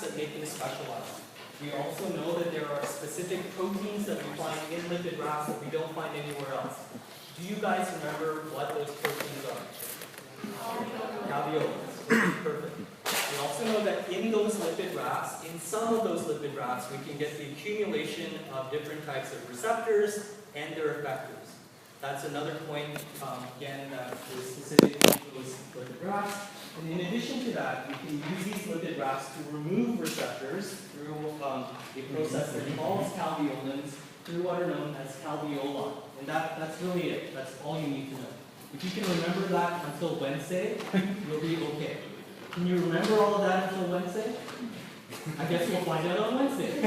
that make them specialized. We also know that there are specific proteins that we find in lipid rafts that we don't find anywhere else. Do you guys remember what those proteins are? Alveolins. Perfect. We also know that in those lipid rafts, in some of those lipid rafts, we can get the accumulation of different types of receptors and their effectors. That's another point, again, that is specific to those lipid rafts. And in addition to that, we can use these lipid rafts to remove receptors through a process that involves alveolins through what are known as alveoli. And that's really it. That's all you need to know. If you can remember that until Wednesday, you'll be okay. Can you remember all of that until Wednesday? I guess we'll find out on Wednesday.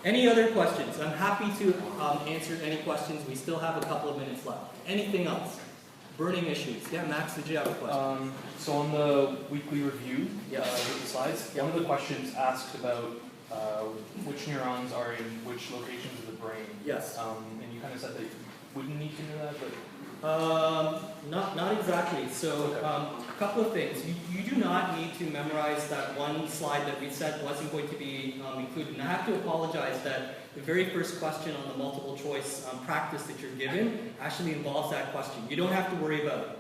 Any other questions? I'm happy to answer any questions. We still have a couple of minutes left. Anything else? Burning issues. Yeah, Max, did you have a question? So on the weekly review, with the slides, one of the questions asked about which neurons are in which locations of the brain. Yes. And you kind of said that you wouldn't need to know that, but... Not exactly. So a couple of things. You do not need to memorize that one slide that we said wasn't going to be included. And I have to apologize that the very first question on the multiple choice practice that you're given actually involves that question. You don't have to worry about it.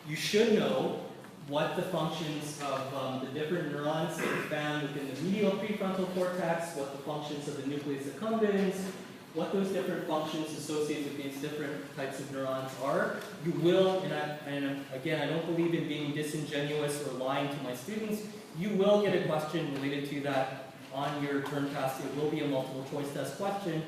You should know what the functions of the different neurons that are found within the medial prefrontal cortex, what the functions of the nucleus accumbens, what those different functions associated with these different types of neurons are. You will, and again, I don't believe in being disingenuous or lying to my students, you will get a question related to that on your term test. It will be a multiple choice test question.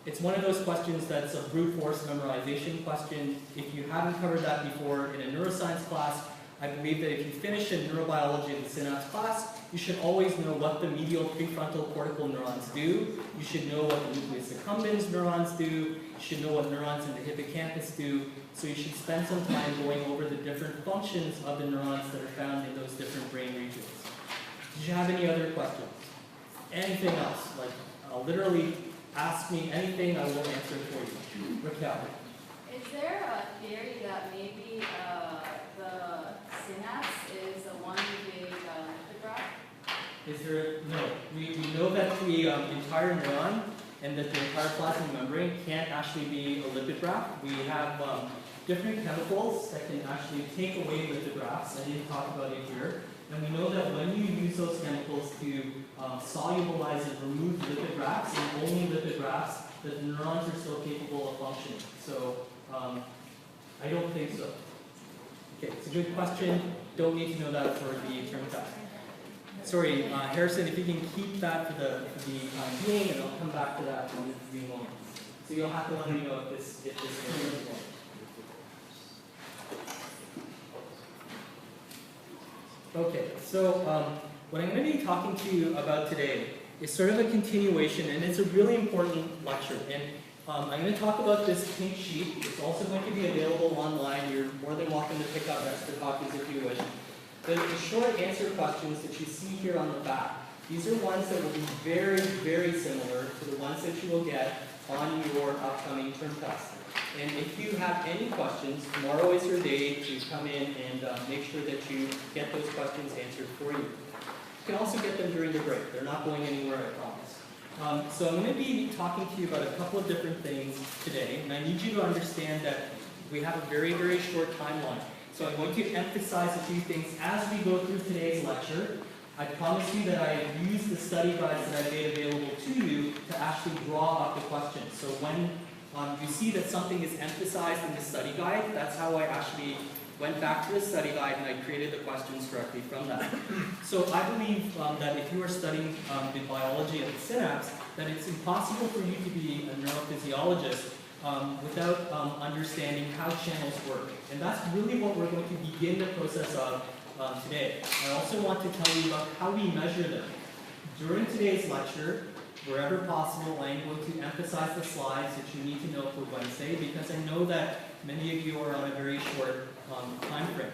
It's one of those questions that's a brute force memorization question. If you haven't covered that before in a neuroscience class, I believe that if you finish a neurobiology of the synapse class, you should always know what the medial prefrontal cortical neurons do. You should know what the nucleus accumbens neurons do. You should know what neurons in the hippocampus do. So you should spend some time going over the different functions of the neurons that are found in those different brain regions. Did you have any other questions? Anything else? Like, literally ask me anything, I will answer for you. Raquel. Is there a theory that maybe the synapse is the one big lipid raft? Is there, no. We know that the entire neuron and that the entire plasma membrane can't actually be a lipid raft. We have different chemicals that can actually take away lipid rafts. I didn't talk about it here. And we know that when you use those chemicals to solubilize and remove lipid rafts, and only lipid rafts, that the neurons are still capable of functioning. So I don't think so. Okay, it's a good question. Don't need to know that for the term test. Sorry, Harrison, if you can keep that for the time being, and I'll come back to that in a few moments. So you'll have to let me know if this is one. Okay, so what I'm going to be talking to you about today is sort of a continuation, and it's a really important lecture. And I'm going to talk about this pink sheet. It's also going to be available online. You're more than welcome to pick up extra copies if you wish. The short answer questions that you see here on the back, these are ones that will be very, very similar to the ones that you will get on your upcoming term test. And if you have any questions, tomorrow is your day to come in and make sure that you get those questions answered for you. You can also get them during the break. They're not going anywhere, I promise. So I'm going to be talking to you about a couple of different things today, and I need you to understand that we have a very, very short timeline. So I'm going to emphasize a few things as we go through today's lecture. I promise you that I have used the study guides that I made available to you to actually draw up the questions. So when you see that something is emphasized in the study guide, that's how I actually went back to the study guide and I created the questions directly from that. So I believe that if you are studying the biology of the synapse, that it's impossible for you to be a neurophysiologist without understanding how channels work. And that's really what we're going to begin the process of today. I also want to tell you about how we measure them. During today's lecture, wherever possible, I'm going to emphasize the slides that you need to know for Wednesday, because I know that many of you are on a very short time frame.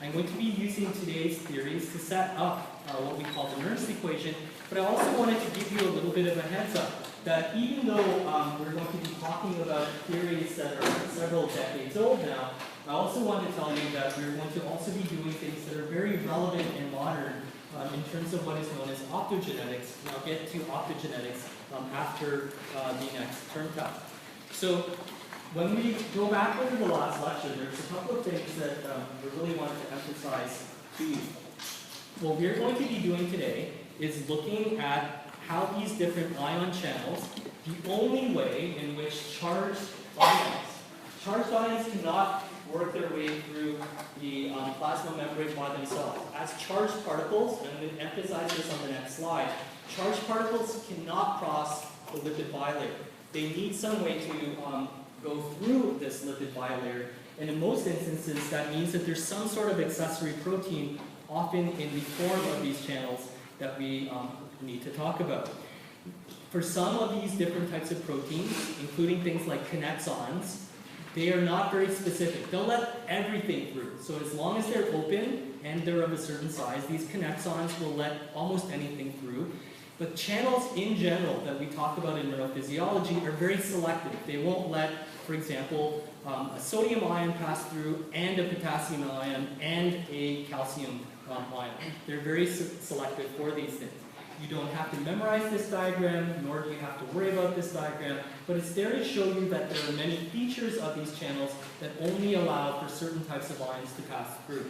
I'm going to be using today's theories to set up what we call the Nernst equation, but I also wanted to give you a little bit of a heads up that even though we're going to be talking about theories that are several decades old now, I also want to tell you that we're going to also be doing things that are very relevant and modern in terms of what is known as optogenetics, and I'll get to optogenetics after the next term test. So when we go back over the last lecture, there's a couple of things that we really wanted to emphasize to you. What we're going to be doing today is looking at how these different ion channels, the only way in which charged ions cannot work their way through the plasma membrane by themselves. As charged particles, and I'm going to emphasize this on the next slide, charged particles cannot cross the lipid bilayer. They need some way to go through this lipid bilayer, and in most instances that means that there's some sort of accessory protein, often in the form of these channels, that we need to talk about. For some of these different types of proteins, including things like connexons, they are not very specific. They'll let everything through. So as long as they're open and they're of a certain size, these connexons will let almost anything through. But channels in general that we talk about in neurophysiology are very selective. They won't let, for example, a sodium ion pass through and a potassium ion and a calcium ion. They're very selective for these things. You don't have to memorize this diagram, nor do you have to worry about this diagram, but it's there to show you that there are many features of these channels that only allow for certain types of ions to pass through.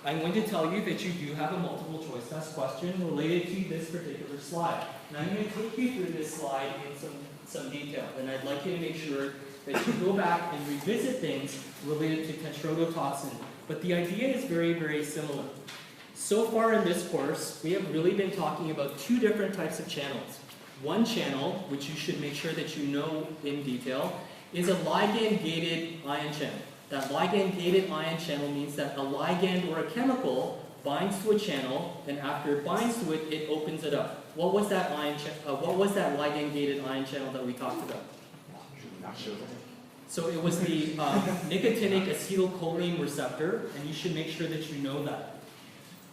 I'm going to tell you that you do have a multiple choice test question related to this particular slide. And I'm going to take you through this slide in some detail, and I'd like you to make sure that you go back and revisit things related to tetrodotoxin. But the idea is very, very similar. So far in this course, we have really been talking about two different types of channels. One channel, which you should make sure that you know in detail, is a ligand-gated ion channel. That ligand-gated ion channel means that a ligand or a chemical binds to a channel, and after it binds to it, it opens it up. What was that ligand-gated ion channel that we talked about? So it was the nicotinic acetylcholine receptor, and you should make sure that you know that.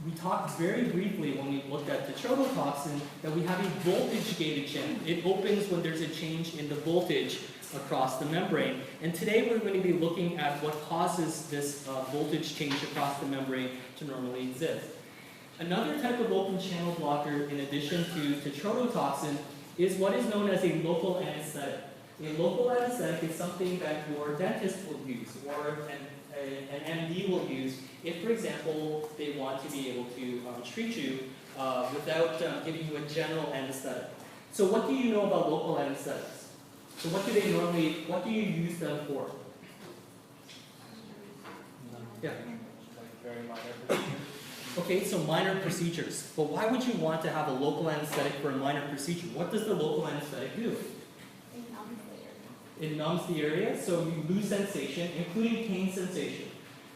We talked very briefly when we looked at tetrodotoxin that we have a voltage-gated channel. It opens when there's a change in the voltage across the membrane. And today we're going to be looking at what causes this voltage change across the membrane to normally exist. Another type of open channel blocker, in addition to tetrodotoxin, is what is known as a local anesthetic. A local anesthetic is something that your dentist will use, or an MD will use if, for example, they want to be able to treat you without giving you a general anesthetic. So what do you know about local anesthetics? So what do you use them for? Yeah. Very minor. Okay, so minor procedures. But why would you want to have a local anesthetic for a minor procedure? What does the local anesthetic do? It numbs the area, so you lose sensation, including pain sensation.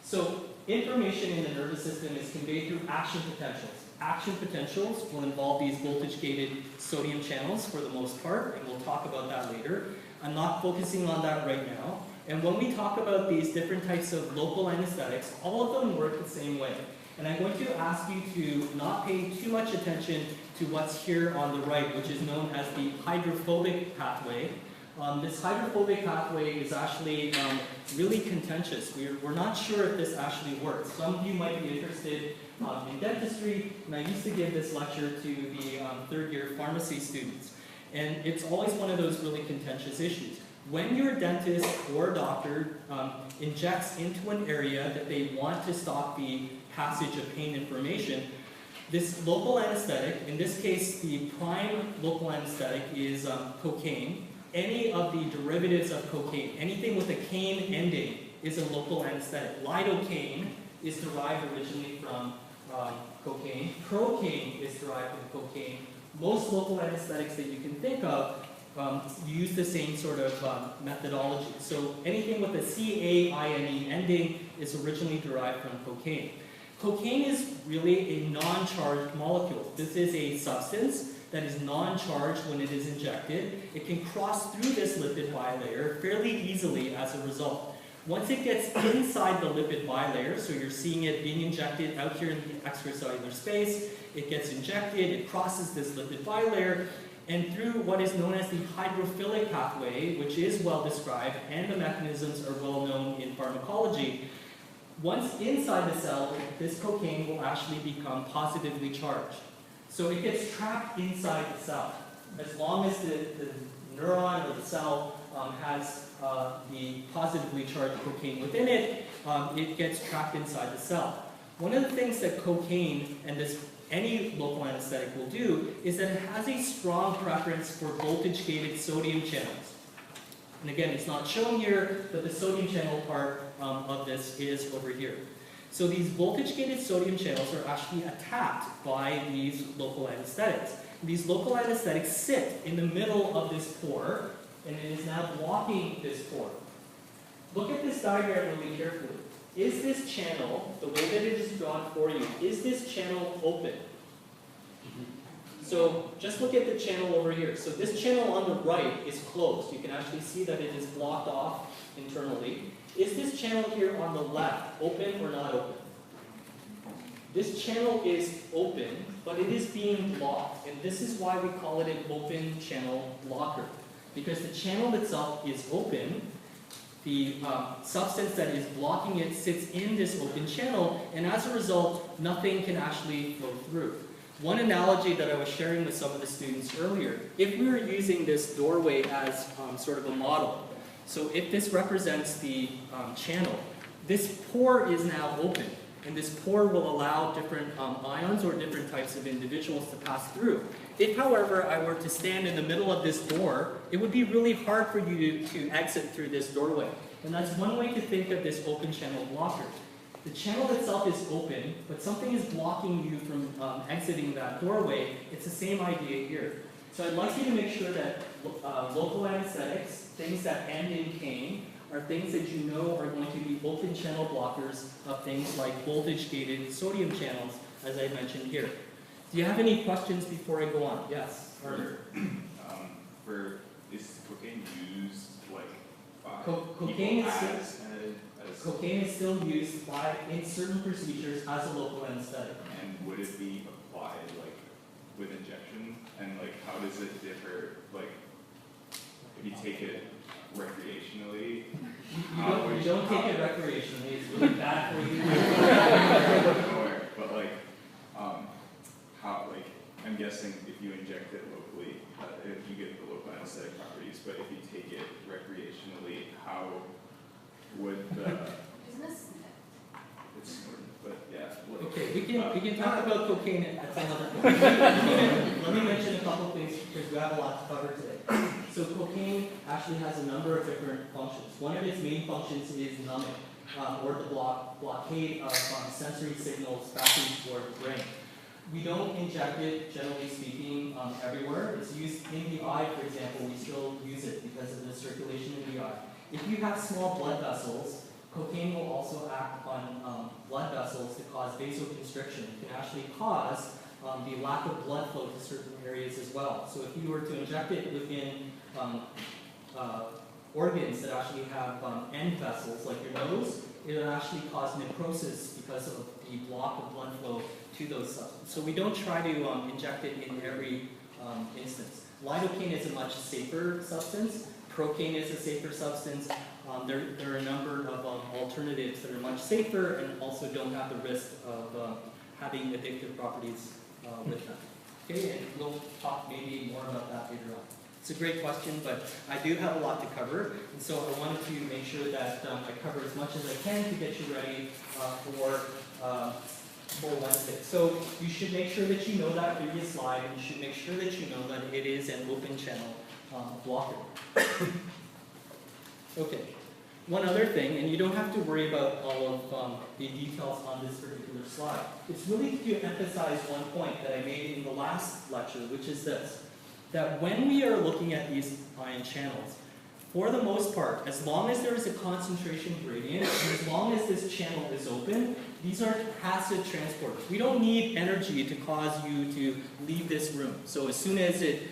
So information in the nervous system is conveyed through action potentials. Action potentials will involve these voltage-gated sodium channels for the most part, and we'll talk about that later. I'm not focusing on that right now. And when we talk about these different types of local anesthetics, all of them work the same way. And I'm going to ask you to not pay too much attention to what's here on the right, which is known as the hydrophobic pathway. This hydrophobic pathway is actually really contentious. We're not sure if this actually works. Some of you might be interested in dentistry, and I used to give this lecture to the third-year pharmacy students. And it's always one of those really contentious issues. When your dentist or doctor injects into an area that they want to stop the passage of pain information, this local anesthetic, in this case the prime local anesthetic is cocaine. Any of the derivatives of cocaine, anything with a cane ending, is a local anesthetic. Lidocaine is derived originally from cocaine. Procaine is derived from cocaine. Most local anesthetics that you can think of use the same sort of methodology. So anything with a CAINE ending is originally derived from cocaine. Cocaine is really a non-charged molecule. This is a substance that is non-charged when it is injected. It can cross through this lipid bilayer fairly easily as a result. Once it gets inside the lipid bilayer, so you're seeing it being injected out here in the extracellular space, it gets injected, it crosses this lipid bilayer, and through what is known as the hydrophilic pathway, which is well described, and the mechanisms are well known in pharmacology, Once inside the cell, this cocaine will actually become positively charged. So it gets trapped inside the cell. As long as the neuron or the cell has the positively charged cocaine within it, it gets trapped inside the cell. One of the things that cocaine and any local anesthetic will do is that it has a strong preference for voltage-gated sodium channels. And again, it's not shown here, but the sodium channel part of this is over here. So these voltage-gated sodium channels are actually attacked by these local anesthetics. These local anesthetics sit in the middle of this pore, and it is now blocking this pore. Look at this diagram really carefully. Is this channel, the way that it is drawn for you, is this channel open? So just look at the channel over here. So this channel on the right is closed. You can actually see that it is blocked off internally. Is this channel here on the left open or not open? This channel is open, but it is being blocked. And this is why we call it an open channel blocker. Because the channel itself is open, the substance that is blocking it sits in this open channel, and as a result, nothing can actually flow through. One analogy that I was sharing with some of the students earlier, if we were using this doorway as sort of a model, so if this represents the channel, this pore is now open, and this pore will allow different ions or different types of individuals to pass through. If, however, I were to stand in the middle of this door, it would be really hard for you to exit through this doorway. And that's one way to think of this open channel blocker. The channel itself is open, but something is blocking you from exiting that doorway. It's the same idea here. So I'd like you to make sure that local anesthetics, things that end in cane, are things that you know are going to be open channel blockers of things like voltage-gated sodium channels, as I mentioned here. Do you have any questions before I go on? Yes, Carter. Is cocaine used like by cocaine people is cocaine is still used in certain procedures as a local anesthetic. And would it be applied like with injection? And like how does it differ? Like if you take it recreationally, you don't take it recreationally. It's really bad for you. But like how like I'm guessing if you inject it locally, if you get the local anesthetic properties, but if you take it recreationally, how would the Isn't this? it's but yeah. Okay, we can talk about cocaine at some other point. Let me mention a couple things because we have a lot to cover today. So cocaine actually has a number of different functions. One of its main functions is numbing, or the blockade of sensory signals back toward the brain. We don't inject it, generally speaking, everywhere. It's used in the eye, for example. We still use it because of the circulation in the eye. If you have small blood vessels, cocaine will also act on blood vessels to cause vasoconstriction. It can actually cause the lack of blood flow to certain areas as well. So if you were to inject it within organs that actually have end vessels, like your nose, it will actually cause necrosis because of the block of blood flow to those substances. So we don't try to inject it in every instance. Lidocaine is a much safer substance. Procaine is a safer substance. There are a number of alternatives that are much safer and also don't have the risk of having addictive properties with them. Okay, and we'll talk maybe more about that later on. It's a great question, but I do have a lot to cover, and so I wanted to make sure that I cover as much as I can to get you ready for Wednesday. So you should make sure that you know that previous slide, and you should make sure that you know that it is an open channel blocker. Okay, one other thing, and you don't have to worry about all of the details on this particular slide. It's really to emphasize one point that I made in the last lecture, which is this, that when we are looking at these ion channels, for the most part, as long as there is a concentration gradient, and as long as this channel is open, these are passive transporters. We don't need energy to cause you to leave this room. So as soon as it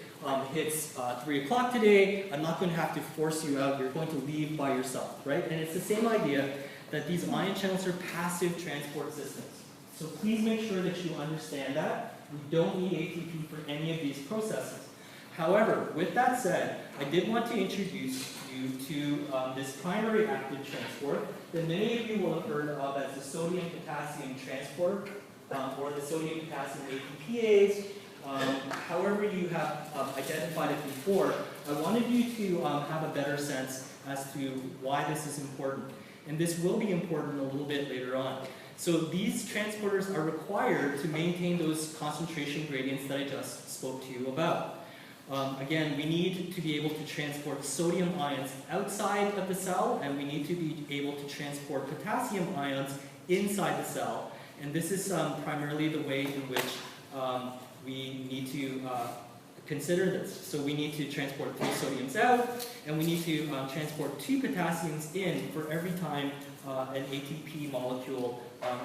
hits 3 o'clock today, I'm not going to have to force you out. You're going to leave by yourself, right? And it's the same idea that these ion channels are passive transport systems. So please make sure that you understand that. We don't need ATP for any of these processes. However, with that said, I did want to introduce you to this primary active transport that many of you will have heard of as the sodium-potassium transport, or the sodium-potassium ATPase. However you have identified it before, I wanted you to have a better sense as to why this is important. And this will be important a little bit later on. So these transporters are required to maintain those concentration gradients that I just spoke to you about. Again, we need to be able to transport sodium ions outside of the cell, and we need to be able to transport potassium ions inside the cell. And this is primarily the way in which we need to consider this. So we need to transport 3 sodiums out, and we need to transport 2 potassiums in for every time an ATP molecule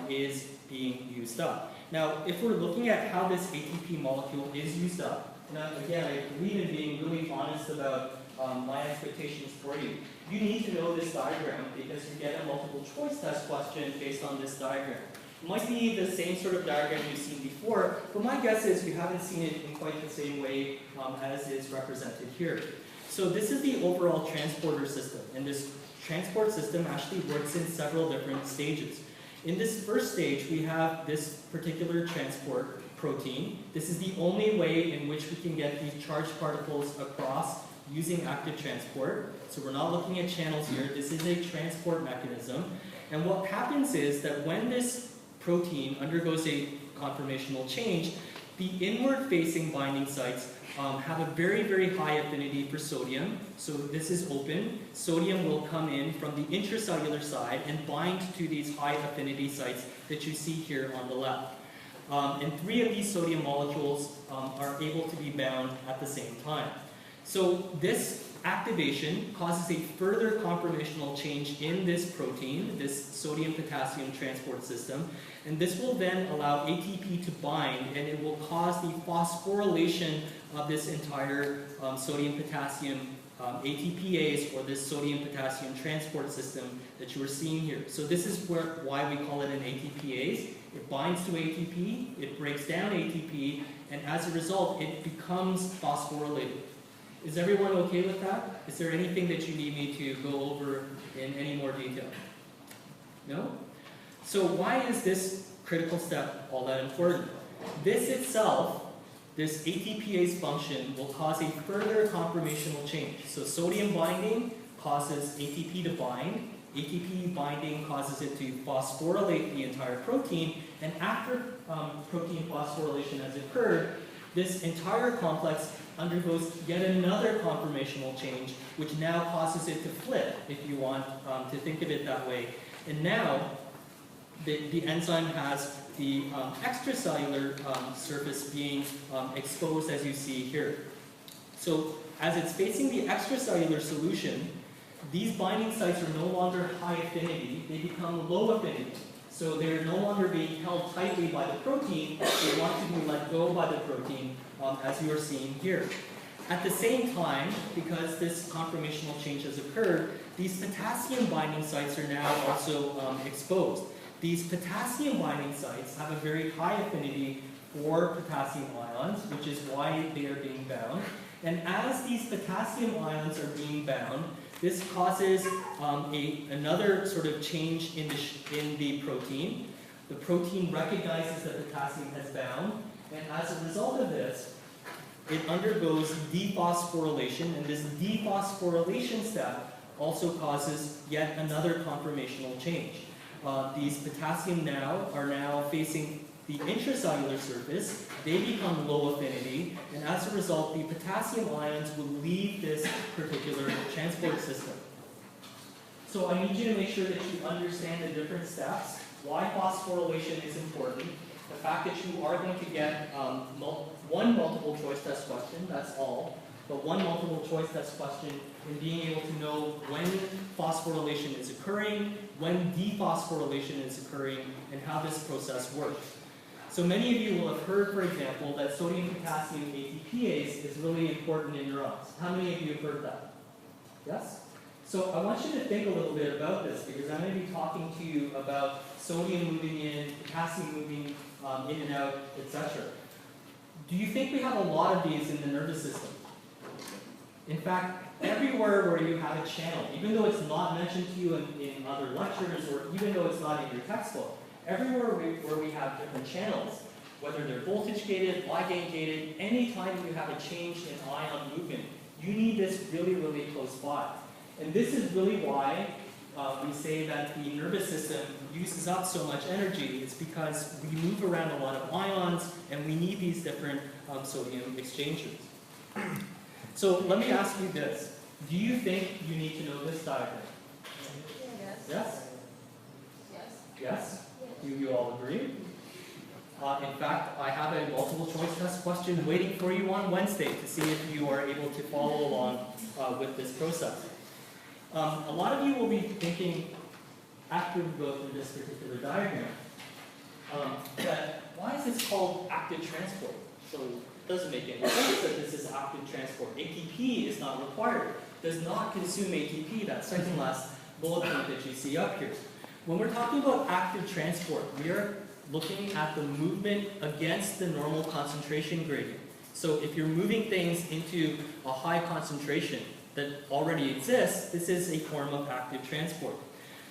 is being used up. Now, if we're looking at how this ATP molecule is used up, now, again, I believe in being really honest about my expectations for you. You need to know this diagram because you get a multiple choice test question based on this diagram. It might be the same sort of diagram you've seen before, but my guess is you haven't seen it in quite the same way as is represented here. So this is the overall transporter system, and this transport system actually works in several different stages. In this first stage, we have this particular transport protein. This is the only way in which we can get these charged particles across using active transport. So we're not looking at channels here. This is a transport mechanism. And what happens is that when this protein undergoes a conformational change, the inward-facing binding sites have a very, very high affinity for sodium. So this is open. Sodium will come in from the intracellular side and bind to these high affinity sites that you see here on the left. And 3 of these sodium molecules are able to be bound at the same time. So this activation causes a further conformational change in this protein, this sodium-potassium transport system, and this will then allow ATP to bind, and it will cause the phosphorylation of this entire sodium-potassium ATPase, or this sodium-potassium transport system that you are seeing here. So this is why we call it an ATPase. It binds to ATP, it breaks down ATP, and as a result, it becomes phosphorylated. Is everyone okay with that? Is there anything that you need me to go over in any more detail? No? So why is this critical step all that important? This itself, this ATPase function, will cause a further conformational change. So sodium binding causes ATP to bind. ATP binding causes it to phosphorylate the entire protein, and after protein phosphorylation has occurred, this entire complex undergoes yet another conformational change, which now causes it to flip, if you want to think of it that way. And now, the enzyme has the extracellular surface being exposed, as you see here. So, as it's facing the extracellular solution, these binding sites are no longer high affinity, they become low affinity. So they're no longer being held tightly by the protein, they want to be let go by the protein, as you are seeing here. At the same time, because this conformational change has occurred, these potassium binding sites are now also exposed. These potassium binding sites have a very high affinity for potassium ions, which is why they are being bound. And as these potassium ions are being bound, this causes another sort of change in the protein. The protein recognizes that potassium has bound, and as a result of this, it undergoes dephosphorylation, and this dephosphorylation step also causes yet another conformational change. These potassium are now facing the intracellular surface, they become low affinity, and as a result, the potassium ions will leave this particular transport system. So I need you to make sure that you understand the different steps, why phosphorylation is important, the fact that you are going to get one multiple choice test question, that's all, but one multiple choice test question, and being able to know when phosphorylation is occurring, when dephosphorylation is occurring, and how this process works. So many of you will have heard, for example, that sodium-potassium ATPase is really important in neurons. How many of you have heard that? Yes? So I want you to think a little bit about this, because I'm going to be talking to you about sodium moving in, potassium moving in and out, etc. Do you think we have a lot of these in the nervous system? In fact, everywhere where you have a channel, even though it's not mentioned to you in other lectures, or even though it's not in your textbook, everywhere where we have different channels, whether they're voltage gated, ligand gated, anytime you have a change in ion movement, you need this really, really close by. And this is really why we say that the nervous system uses up so much energy. It's because we move around a lot of ions, and we need these different sodium exchangers. So let me ask you this. Do you think you need to know this diagram? Yes. Yes? Yes. Yes? Do you all agree? In fact, I have a multiple choice test question waiting for you on Wednesday to see if you are able to follow along with this process. A lot of you will be thinking, after we go through this particular diagram, that why is this called active transport? So it doesn't make any sense that this is active transport. ATP is not required. Does not consume ATP, that second last bullet point that you see up here. When we're talking about active transport, we are looking at the movement against the normal concentration gradient. So if you're moving things into a high concentration that already exists, this is a form of active transport.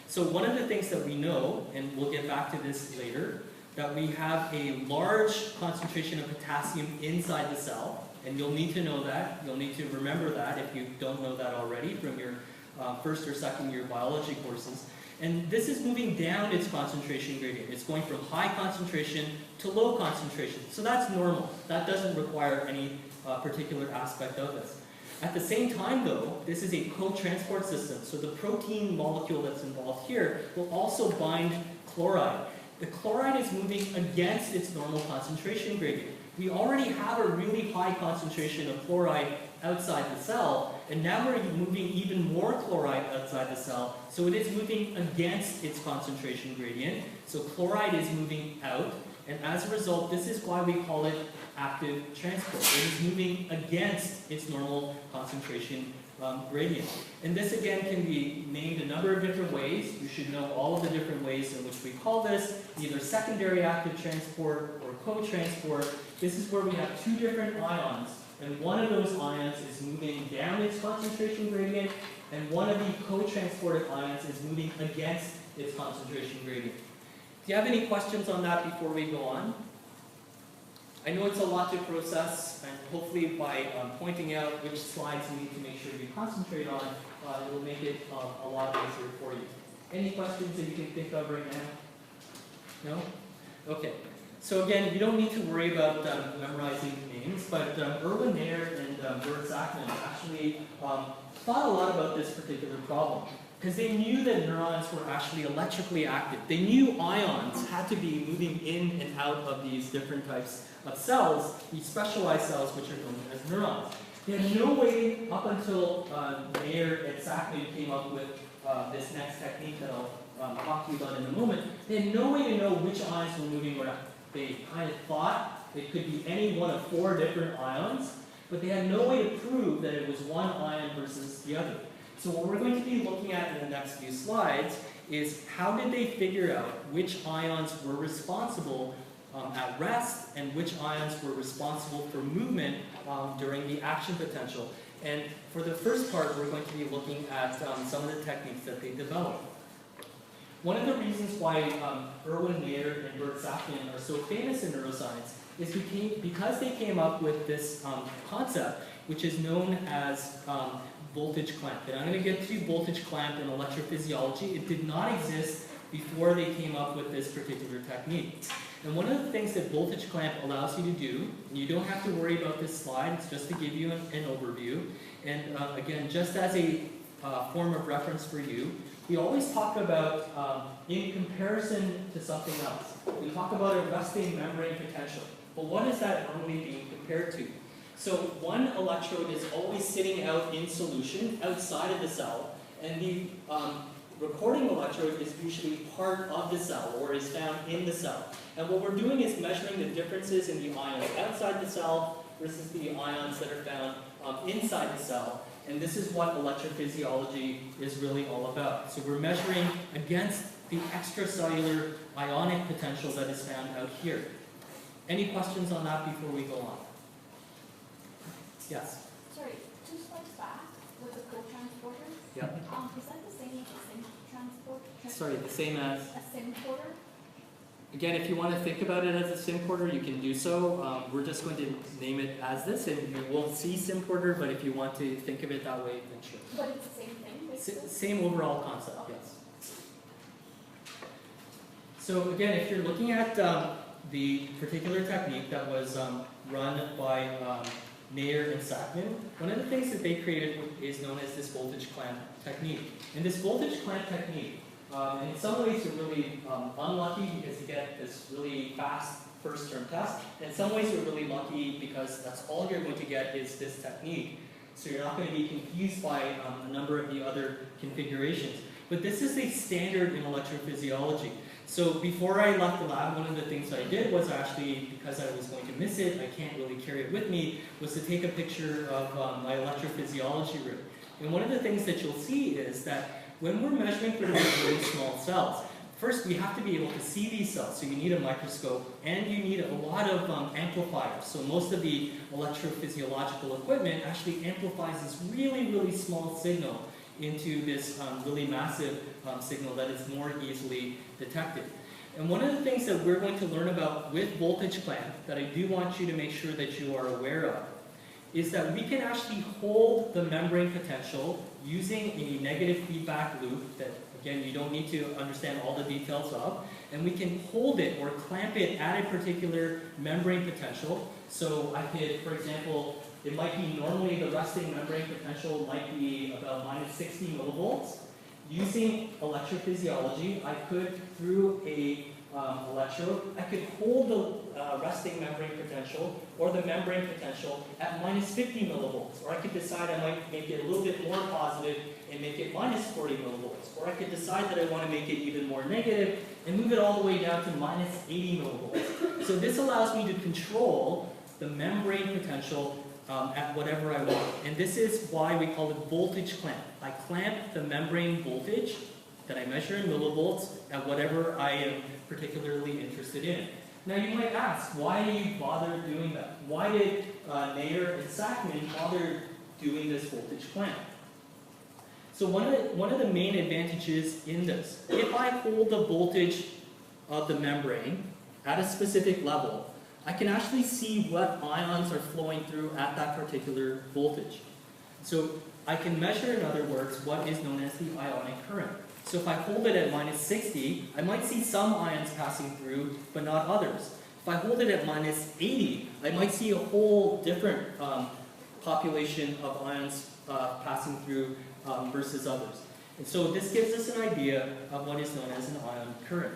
So one of the things that we know, and we'll get back to this later, that we have a large concentration of potassium inside the cell, and you'll need to know that. You'll need to remember that if you don't know that already from your first or second year biology courses. And this is moving down its concentration gradient. It's going from high concentration to low concentration. So that's normal. That doesn't require any particular aspect of this. At the same time, though, this is a co-transport system. So the protein molecule that's involved here will also bind chloride. The chloride is moving against its normal concentration gradient. We already have a really high concentration of chloride outside the cell, and now we're moving even more chloride outside the cell, so it is moving against its concentration gradient. So chloride is moving out, and as a result, this is why we call it active transport. It is moving against its normal concentration gradient. And this again can be named a number of different ways. You should know all of the different ways in which we call this, either secondary active transport or co-transport. This is where we have two different ions, and one of those ions is moving down its concentration gradient, and one of the co-transported ions is moving against its concentration gradient. Do you have any questions on that before we go on? I know it's a lot to process, and hopefully by pointing out which slides you need to make sure you concentrate on, it will make it a lot easier for you. Any questions that you can think of right now? No? Okay. So again, you don't need to worry about memorizing names, but Erwin Mayer and Bert Zachman actually thought a lot about this particular problem, because they knew that neurons were actually electrically active. They knew ions had to be moving in and out of these different types of cells, these specialized cells which are known as neurons. They had no way, up until Mayer and Zachman came up with this next technique that I'll talk to you about in a moment, they had no way to know which ions were moving around. They kind of thought it could be any one of 4 different ions, but they had no way to prove that it was one ion versus the other. So what we're going to be looking at in the next few slides is how did they figure out which ions were responsible at rest and which ions were responsible for movement during the action potential. And for the first part, we're going to be looking at some of the techniques that they developed. One of the reasons why Erwin Mayer and Bert Zachman are so famous in neuroscience is because they came up with this concept, which is known as voltage clamp. And I'm going to get to voltage clamp in electrophysiology. It did not exist before they came up with this particular technique. And one of the things that voltage clamp allows you to do, and you don't have to worry about this slide, it's just to give you an overview. And again, just as a form of reference for you, we always talk about in comparison to something else. We talk about a resting membrane potential. But what is that normally being compared to? So one electrode is always sitting out in solution outside of the cell, and the recording electrode is usually part of the cell or is found in the cell. And what we're doing is measuring the differences in the ions outside the cell versus the ions that are found inside the cell. And this is what electrophysiology is really all about. So we're measuring against the extracellular ionic potential that is found out here. Any questions on that before we go on? Yes? Sorry, 2 slides back with the co-transporters. Yeah. Is that the same as a SIM transport? Sorry, the same as. A SIM porter? Again, if you want to think about it as a SIM porter, you can do so. We're just going to name it as this, and you won't see SIM porter, but if you want to think of it that way, then sure. But it's the same thing, basically? Same overall concept, yes. So again, if you're looking at the particular technique that was run by Nair and Sackman, one of the things that they created is known as this voltage clamp technique. And this voltage clamp technique, and in some ways you're really unlucky because you get this really fast first term test. In some ways you're really lucky because that's all you're going to get is this technique. So you're not going to be confused by a number of the other configurations. But this is a standard in electrophysiology. So before I left the lab, one of the things I did was actually, because I was going to miss it, I can't really carry it with me, was to take a picture of my electrophysiology room. And one of the things that you'll see is that when we're measuring for these really small cells, first we have to be able to see these cells. So you need a microscope and you need a lot of amplifiers. So most of the electrophysiological equipment actually amplifies this really, really small signal into this really massive signal that is more easily detected. And one of the things that we're going to learn about with voltage clamp that I do want you to make sure that you are aware of is that we can actually hold the membrane potential using a negative feedback loop that, again, you don't need to understand all the details of, and we can hold it or clamp it at a particular membrane potential. So I could, for example, it might be normally the resting membrane potential might be about -60 millivolts. Using electrophysiology, I could, through a electrode, I could hold the resting membrane potential or the membrane potential at -50 millivolts. Or I could decide I might make it a little bit more positive and make it -40 millivolts. Or I could decide that I want to make it even more negative and move it all the way down to -80 millivolts. So this allows me to control the membrane potential at whatever I want. And this is why we call it voltage clamp. I clamp the membrane voltage that I measure in millivolts at whatever I am particularly interested in. Now you might ask, why do you bother doing that? Why did Nair and Sackman bother doing this voltage clamp? So one of the main advantages in this, if I hold the voltage of the membrane at a specific level, I can actually see what ions are flowing through at that particular voltage. So I can measure, in other words, what is known as the ionic current. So if I hold it at -60, I might see some ions passing through, but not others. If I hold it at -80, I might see a whole different population of ions passing through versus others. And so this gives us an idea of what is known as an ion current.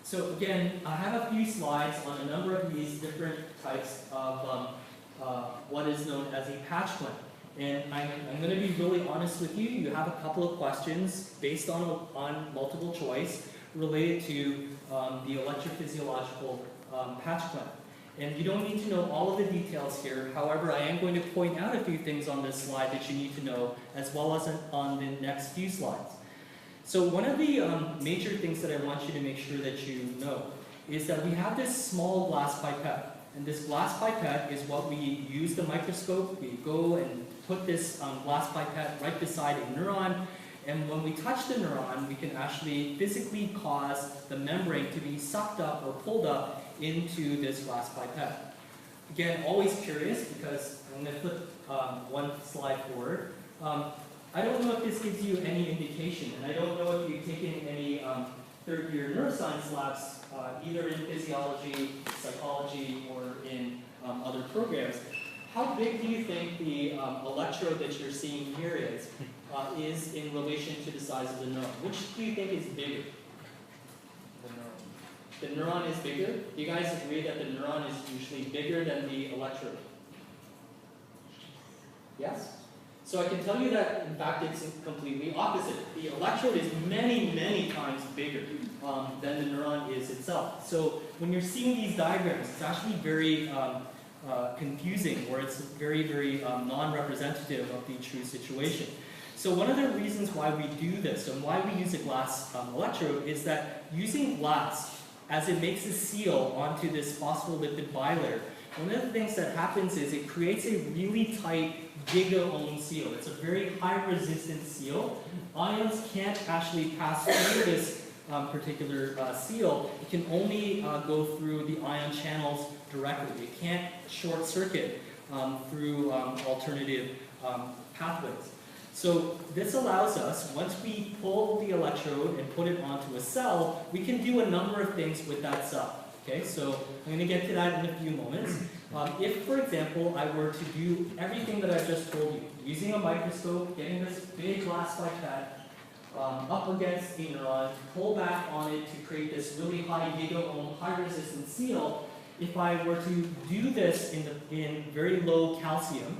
So again, I have a few slides on a number of these different types of what is known as a patch clamp. And I'm going to be really honest with you. You have a couple of questions based on multiple choice related to the electrophysiological patch clamp. And you don't need to know all of the details here. However, I am going to point out a few things on this slide that you need to know, as well as on the next few slides. So one of the major things that I want you to make sure that you know is that we have this small glass pipette. And this glass pipette is what we use the microscope. We go and put this glass pipette right beside a neuron. And when we touch the neuron, we can actually physically cause the membrane to be sucked up or pulled up into this glass pipette. Again, always curious because I'm going to flip one slide forward. I don't know if this gives you any indication, and I don't know if you've taken any third-year neuroscience labs, either in physiology, psychology, or in other programs. How big do you think the electrode that you're seeing here is in relation to the size of the neuron? Which do you think is bigger? The neuron. The neuron is bigger? Do you guys agree that the neuron is usually bigger than the electrode? Yes? So I can tell you that, in fact, it's completely opposite. The electrode is many, many times bigger than the neuron is itself. So when you're seeing these diagrams, it's actually very confusing, or it's very, very non-representative of the true situation. So one of the reasons why we do this and why we use a glass electrode is that using glass, as it makes a seal onto this phospholipid bilayer, one of the things that happens is it creates a really tight giga-ohm seal. It's a very high resistance seal. Ions can't actually pass through this particular seal. It can only go through the ion channels directly. It can't short circuit through alternative pathways. So this allows us, once we pull the electrode and put it onto a cell, we can do a number of things with that cell. Okay, so I'm going to get to that in a few moments. If, for example, I were to do everything that I've just told you, using a microscope, getting this big glass pipette up against a neuron, pull back on it to create this really high giga-ohm, high-resistance seal, if I were to do this in very low calcium,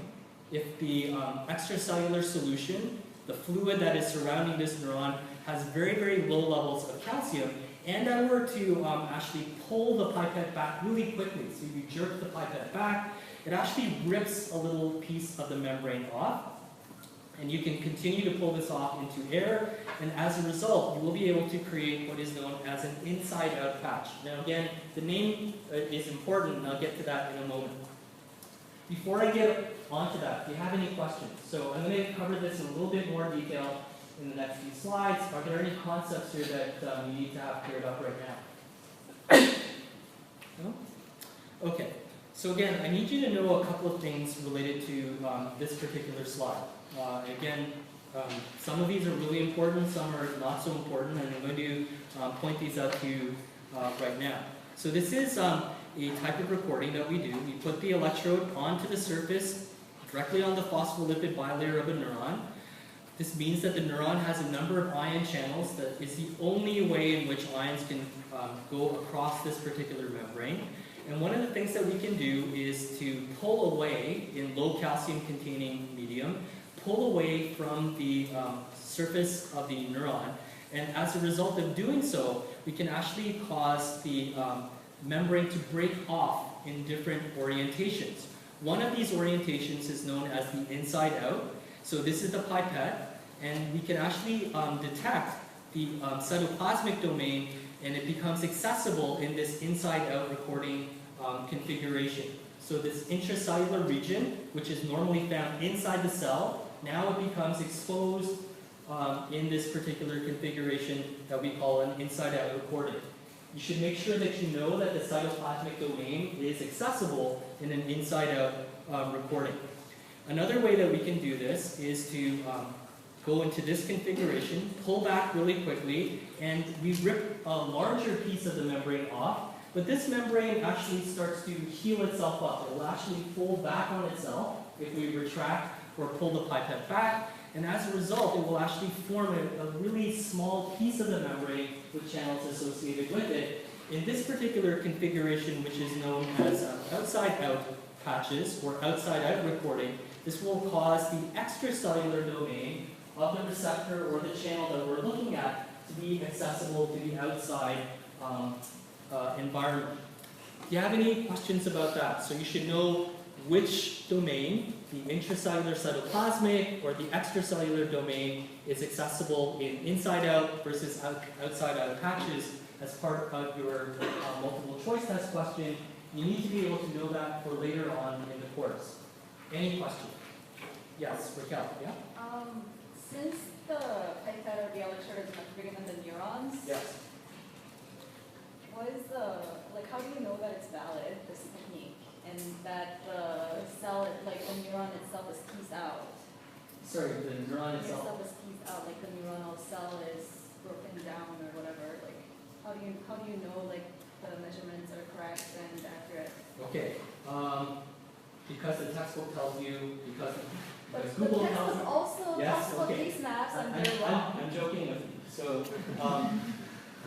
if the extracellular solution, the fluid that is surrounding this neuron, has very, very low levels of calcium, and I were to actually pull the pipette back really quickly, so you jerk the pipette back, it actually rips a little piece of the membrane off, and you can continue to pull this off into air, and as a result, you will be able to create what is known as an inside-out patch. Now again, the name is important, and I'll get to that in a moment. Before I get onto that, do you have any questions? So I'm going to cover this in a little bit more detail in the next few slides. Are there any concepts here that you need to have cleared up right now? No? Okay. So again, I need you to know a couple of things related to this particular slide. Again, some of these are really important, some are not so important, and I'm going to point these out to you right now. So this is a type of recording that we do. We put the electrode onto the surface, directly on the phospholipid bilayer of a neuron. This means that the neuron has a number of ion channels. That is the only way in which ions can go across this particular membrane. And one of the things that we can do is to pull away in low calcium containing medium, pull away from the surface of the neuron. And as a result of doing so, we can actually cause the membrane to break off in different orientations. One of these orientations is known as the inside out. So this is the pipette, and we can actually detect the cytoplasmic domain, and it becomes accessible in this inside out recording configuration. So this intracellular region, which is normally found inside the cell, now it becomes exposed in this particular configuration that we call an inside out recording. You should make sure that you know that the cytoplasmic domain is accessible in an inside-out recording. Another way that we can do this is to go into this configuration, pull back really quickly, and we rip a larger piece of the membrane off, but this membrane actually starts to heal itself up. It will actually fold back on itself if we retract or pull the pipette back, and as a result, it will actually form a really small piece of the membrane with channels associated with it. In this particular configuration, which is known as outside-out patches or outside-out recording, this will cause the extracellular domain of the receptor or the channel that we're looking at to be accessible to the outside environment. Do you have any questions about that? So you should know which domain, the intracellular cytoplasmic or the extracellular domain, is accessible in inside-out versus outside-out patches as part of your multiple choice test question. You need to be able to know that for later on in the course. Any question? Yes, Raquel, yeah? Since the pipette or the electrode is much bigger than the neurons, Yes. what is how do you know that it's valid, this technique, and that the cell, like the neuron itself is pieced out? Sorry, the neuron itself. Is pieced out, like the neuronal cell is broken down or whatever, like how do you know like the measurements are correct and accurate? Okay, because the textbook tells you, because But Google the text tells was you. also Yes, talks about okay. these maps and they're wrong. I'm joking with you. So,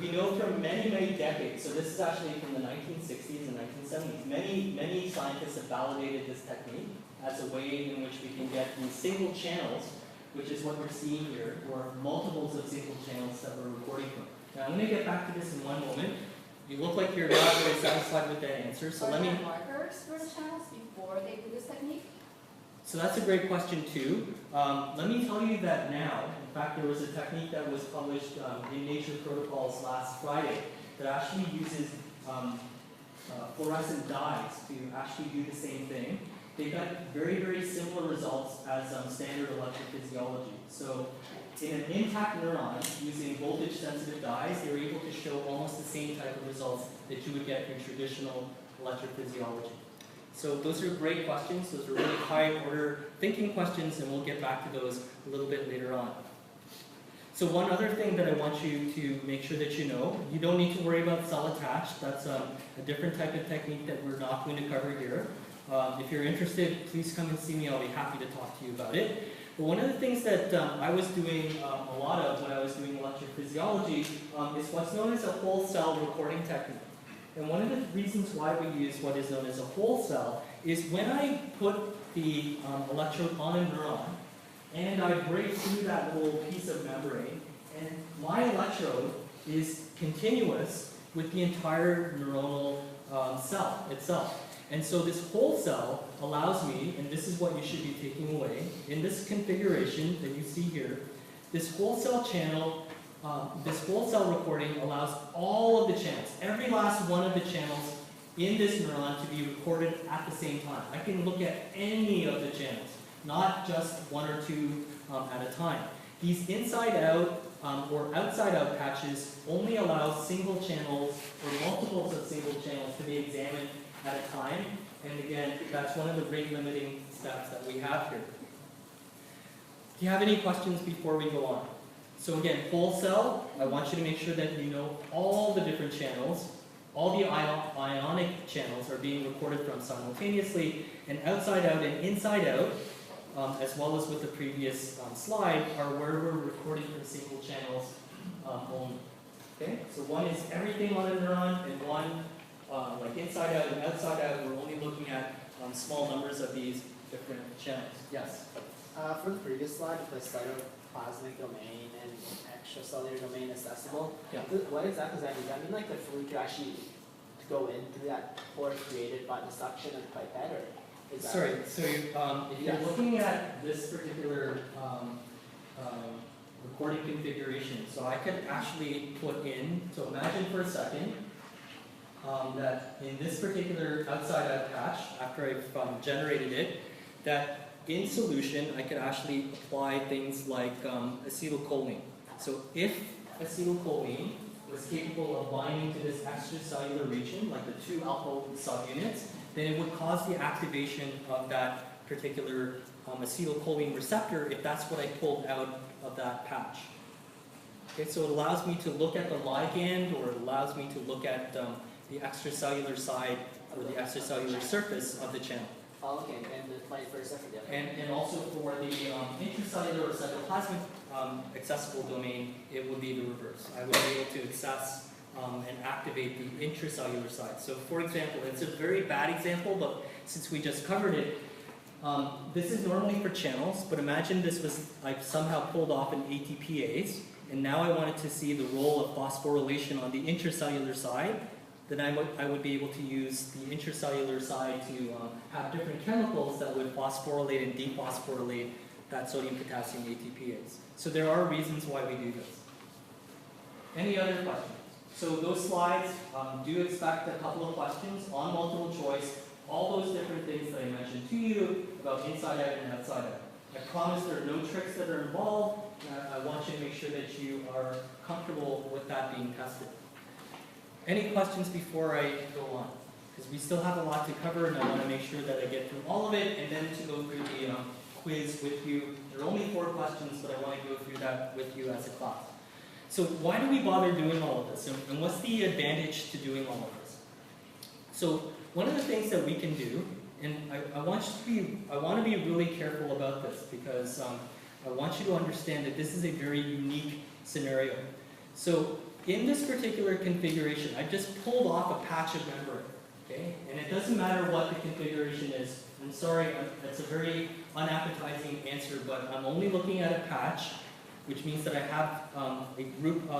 we know from many, many decades, so this is actually from the 1960s and 1970s, many scientists have validated this technique as a way in which we can get these single channels, which is what we're seeing here, or multiples of single channels that we're recording from. Now, I'm going to get back to this in one moment. You look like you're not very satisfied with that answer, so let me... Are there markers for the channels before they do this technique? So that's a great question too. Let me tell you that now. In fact, there was a technique that was published in Nature Protocols last Friday that actually uses fluorescent dyes to actually do the same thing, they got very, very similar results as standard electrophysiology. So in an intact neuron, using voltage-sensitive dyes, they were able to show almost the same type of results that you would get in traditional electrophysiology. So those are great questions. Those are really high-order thinking questions, and we'll get back to those a little bit later on. So one other thing that I want you to make sure that you know, you don't need to worry about cell attached. That's a different type of technique that we're not going to cover here. If you're interested, please come and see me. I'll be happy to talk to you about it. But one of the things that I was doing a lot of when I was doing electrophysiology is what's known as a whole cell recording technique. And one of the reasons why we use what is known as a whole cell is when I put the electrode on a neuron and I break through that little piece of membrane, and my electrode is continuous with the entire neuronal cell itself. And so this whole cell allows me, and this is what you should be taking away, in this configuration that you see here, this whole cell channel, this whole cell recording allows all of the channels, every last one of the channels in this neuron to be recorded at the same time. I can look at any of the channels, not just one or two at a time. These inside out or outside out patches only allow single channels or multiples of single channels to be examined at a time. And again, that's one of the rate limiting steps that we have here. Do you have any questions before we go on? So again, whole cell, I want you to make sure that you know all the different channels, all the ionic channels are being recorded from simultaneously, and outside out and inside out, as well as with the previous slide, are where we're recording from single channels only. Okay, so one is everything on a neuron, and one, like inside out and outside out, we're only looking at small numbers of these different channels. Yes? For the previous slide, with the cytoplasmic domain and extracellular domain accessible, Yeah. what exactly does that mean? Does that mean like the fluid could actually go in through that pore created by the suction and pipette, or is that... Sorry, so if you're Yes. looking at this particular recording configuration, so I could actually put in, so imagine for a second that in this particular outside out patch, after I've generated it, that in solution I could actually apply things like acetylcholine. So if acetylcholine was capable of binding to this extracellular region, like the 2-alpha subunits, then it would cause the activation of that particular acetylcholine receptor if that's what I pulled out of that patch. Okay, so it allows me to look at the ligand, or it allows me to look at the extracellular side or the extracellular surface of the channel. Oh, okay, and the fight first after the other. And also for the intracellular or cytoplasmic accessible domain, it would be the reverse. I would be able to access and activate the intracellular side. So for example, it's a very bad example, but since we just covered it, this is normally for channels, but imagine this was like somehow pulled off in ATPase, and now I wanted to see the role of phosphorylation on the intracellular side. Then I would be able to use the intracellular side to have different chemicals that would phosphorylate and dephosphorylate that sodium-potassium ATPase. So there are reasons why we do this. Any other questions? So those slides do expect a couple of questions on multiple choice, all those different things that I mentioned to you about inside out and outside out. I promise there are no tricks that are involved. I want you to make sure that you are comfortable with that being tested. Any questions before I go on? Because we still have a lot to cover, and I want to make sure that I get through all of it, and then to go through the quiz with you. There are only 4 questions, but I want to go through that with you as a class. So why do we bother doing all of this, and what's the advantage to doing all of this? So one of the things that we can do, and I want to be really careful about this, because I want you to understand that this is a very unique scenario. So in this particular configuration, I just pulled off a patch of membrane, okay? And it doesn't matter what the configuration is. I'm sorry, that's a very unappetizing answer, but I'm only looking at a patch, which means that I have a group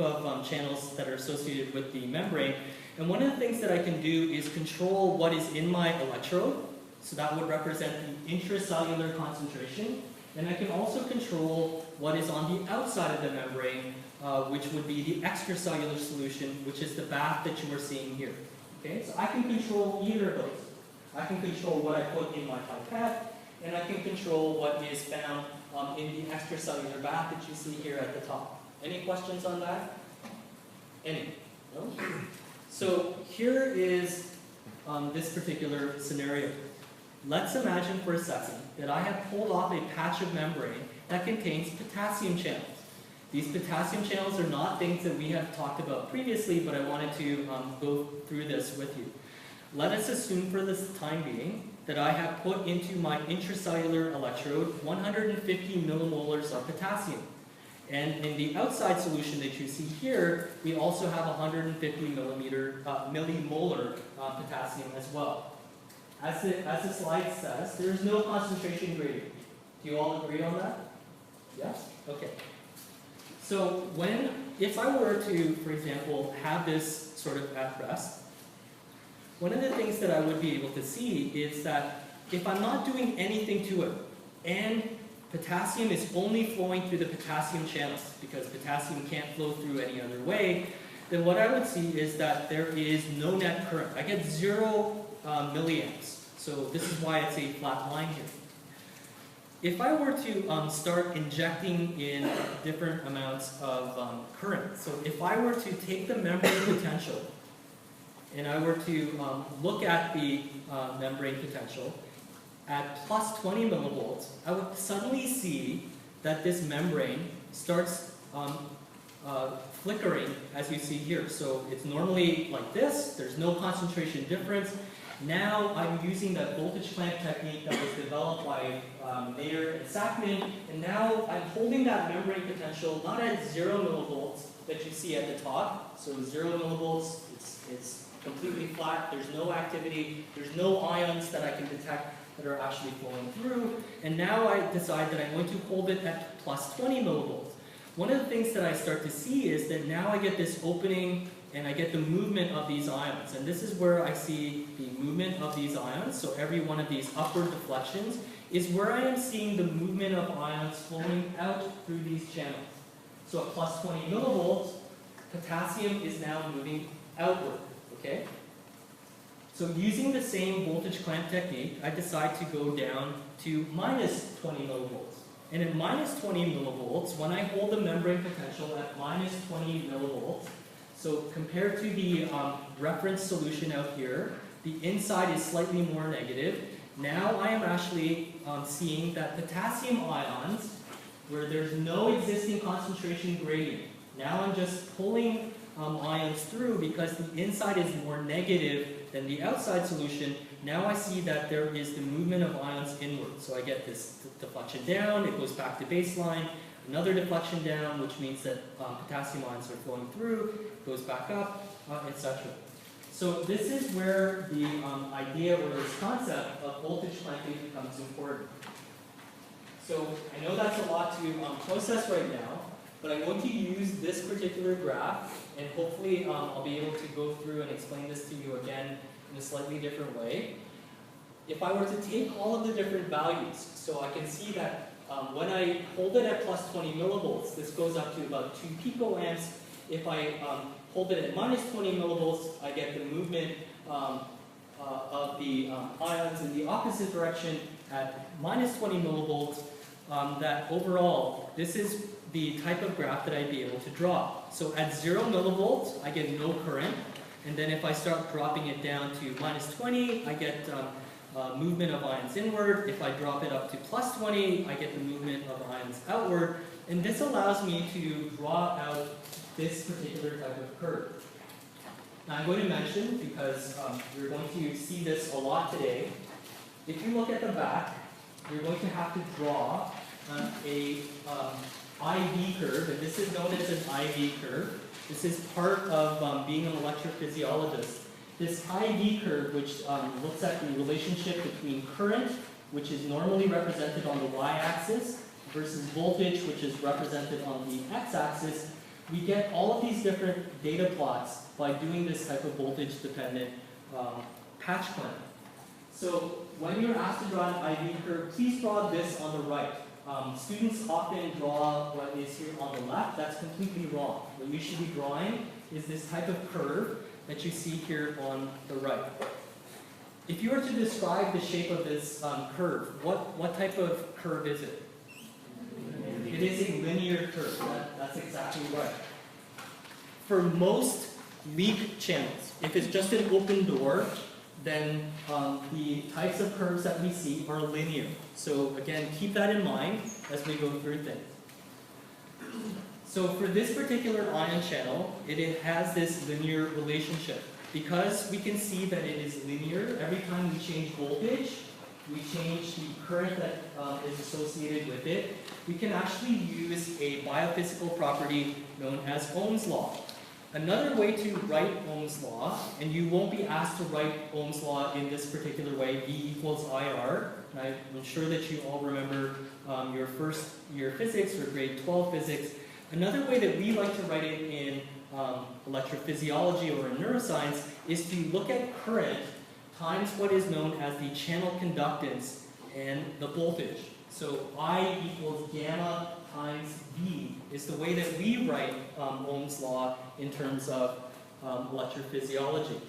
of channels that are associated with the membrane. And one of the things that I can do is control what is in my electrode. So that would represent the intracellular concentration. And I can also control what is on the outside of the membrane which would be the extracellular solution, which is the bath that you are seeing here. Okay, so I can control either of those. I can control what I put in my pipette, and I can control what is found in the extracellular bath that you see here at the top. Any questions on that? Any? No? So here is this particular scenario. Let's imagine for a second that I have pulled off a patch of membrane that contains potassium channels. These potassium channels are not things that we have talked about previously, but I wanted to go through this with you. Let us assume for this time being that I have put into my intracellular electrode 150 millimolars of potassium. And in the outside solution that you see here, we also have 150 millimolar potassium as well. As the slide says, there is no concentration gradient. Do you all agree on that? Yes? Okay. So if I were to, for example, have this sort of at rest, one of the things that I would be able to see is that if I'm not doing anything to it, and potassium is only flowing through the potassium channels, because potassium can't flow through any other way, then what I would see is that there is no net current. I get 0 milliamps. So this is why it's a flat line here. If I were to start injecting in different amounts of current, so if I were to take the membrane potential and I were to look at the membrane potential at plus 20 millivolts, I would suddenly see that this membrane starts flickering, as you see here. So it's normally like this, there's no concentration difference. Now I'm using that voltage clamp technique that was developed by Mayer and Sackman, and now I'm holding that membrane potential not at 0 millivolts that you see at the top. So 0 millivolts, it's completely flat, there's no activity, there's no ions that I can detect that are actually flowing through. And now I decide that I'm going to hold it at plus 20 millivolts. One of the things that I start to see is that now I get this opening and I get the movement of these ions. And this is where I see the movement of these ions. So every one of these upward deflections is where I am seeing the movement of ions flowing out through these channels. So at plus 20 millivolts, potassium is now moving outward, okay? So using the same voltage clamp technique, I decide to go down to minus 20 millivolts. And at minus 20 millivolts, when I hold the membrane potential at minus 20 millivolts, so compared to the reference solution out here, the inside is slightly more negative. Now I am actually seeing that potassium ions, where there's no existing concentration gradient, now I'm just pulling ions through because the inside is more negative than the outside solution. Now I see that there is the movement of ions inward. So I get this deflection down, it goes back to baseline, another deflection down, which means that potassium ions are flowing through, goes back up, etc. So this is where the idea or this concept of voltage clamping becomes important. So I know that's a lot to process right now, but I'm going to use this particular graph, and hopefully I'll be able to go through and explain this to you again in a slightly different way. If I were to take all of the different values, so I can see that when I hold it at plus 20 millivolts, this goes up to about 2 picoamps. If I hold it at minus 20 millivolts, I get the movement of the ions in the opposite direction at minus 20 millivolts. That overall, this is the type of graph that I'd be able to draw. So at 0 millivolts, I get no current. And then if I start dropping it down to minus 20, I get movement of ions inward. If I drop it up to plus 20, I get the movement of ions outward. And this allows me to draw out this particular type of curve. Now I'm going to mention, because you're going to see this a lot today, if you look at the back, you're going to have to draw a IV curve, and this is known as an IV curve. This is part of being an electrophysiologist. This IV curve, which looks at the relationship between current, which is normally represented on the y-axis, versus voltage, which is represented on the x-axis, we get all of these different data plots by doing this type of voltage-dependent patch clamp. So when you're asked to draw an IV curve, please draw this on the right. Students often draw what is here on the left. That's completely wrong. What you should be drawing is this type of curve that you see here on the right. If you were to describe the shape of this curve, what type of curve is it? It is a linear curve. That's exactly right. For most leak channels, if it's just an open door, then the types of curves that we see are linear. So again, keep that in mind as we go through things. So for this particular ion channel, it has this linear relationship. Because we can see that it is linear, every time we change voltage, we change the current that is associated with it, we can actually use a biophysical property known as Ohm's law. Another way to write Ohm's law, and you won't be asked to write Ohm's law in this particular way, E equals IR. I'm sure that you all remember your first year physics or grade 12 physics. Another way that we like to write it in electrophysiology or in neuroscience is to look at current times what is known as the channel conductance and the voltage. So I equals gamma times V is the way that we write Ohm's law in terms of electrophysiology.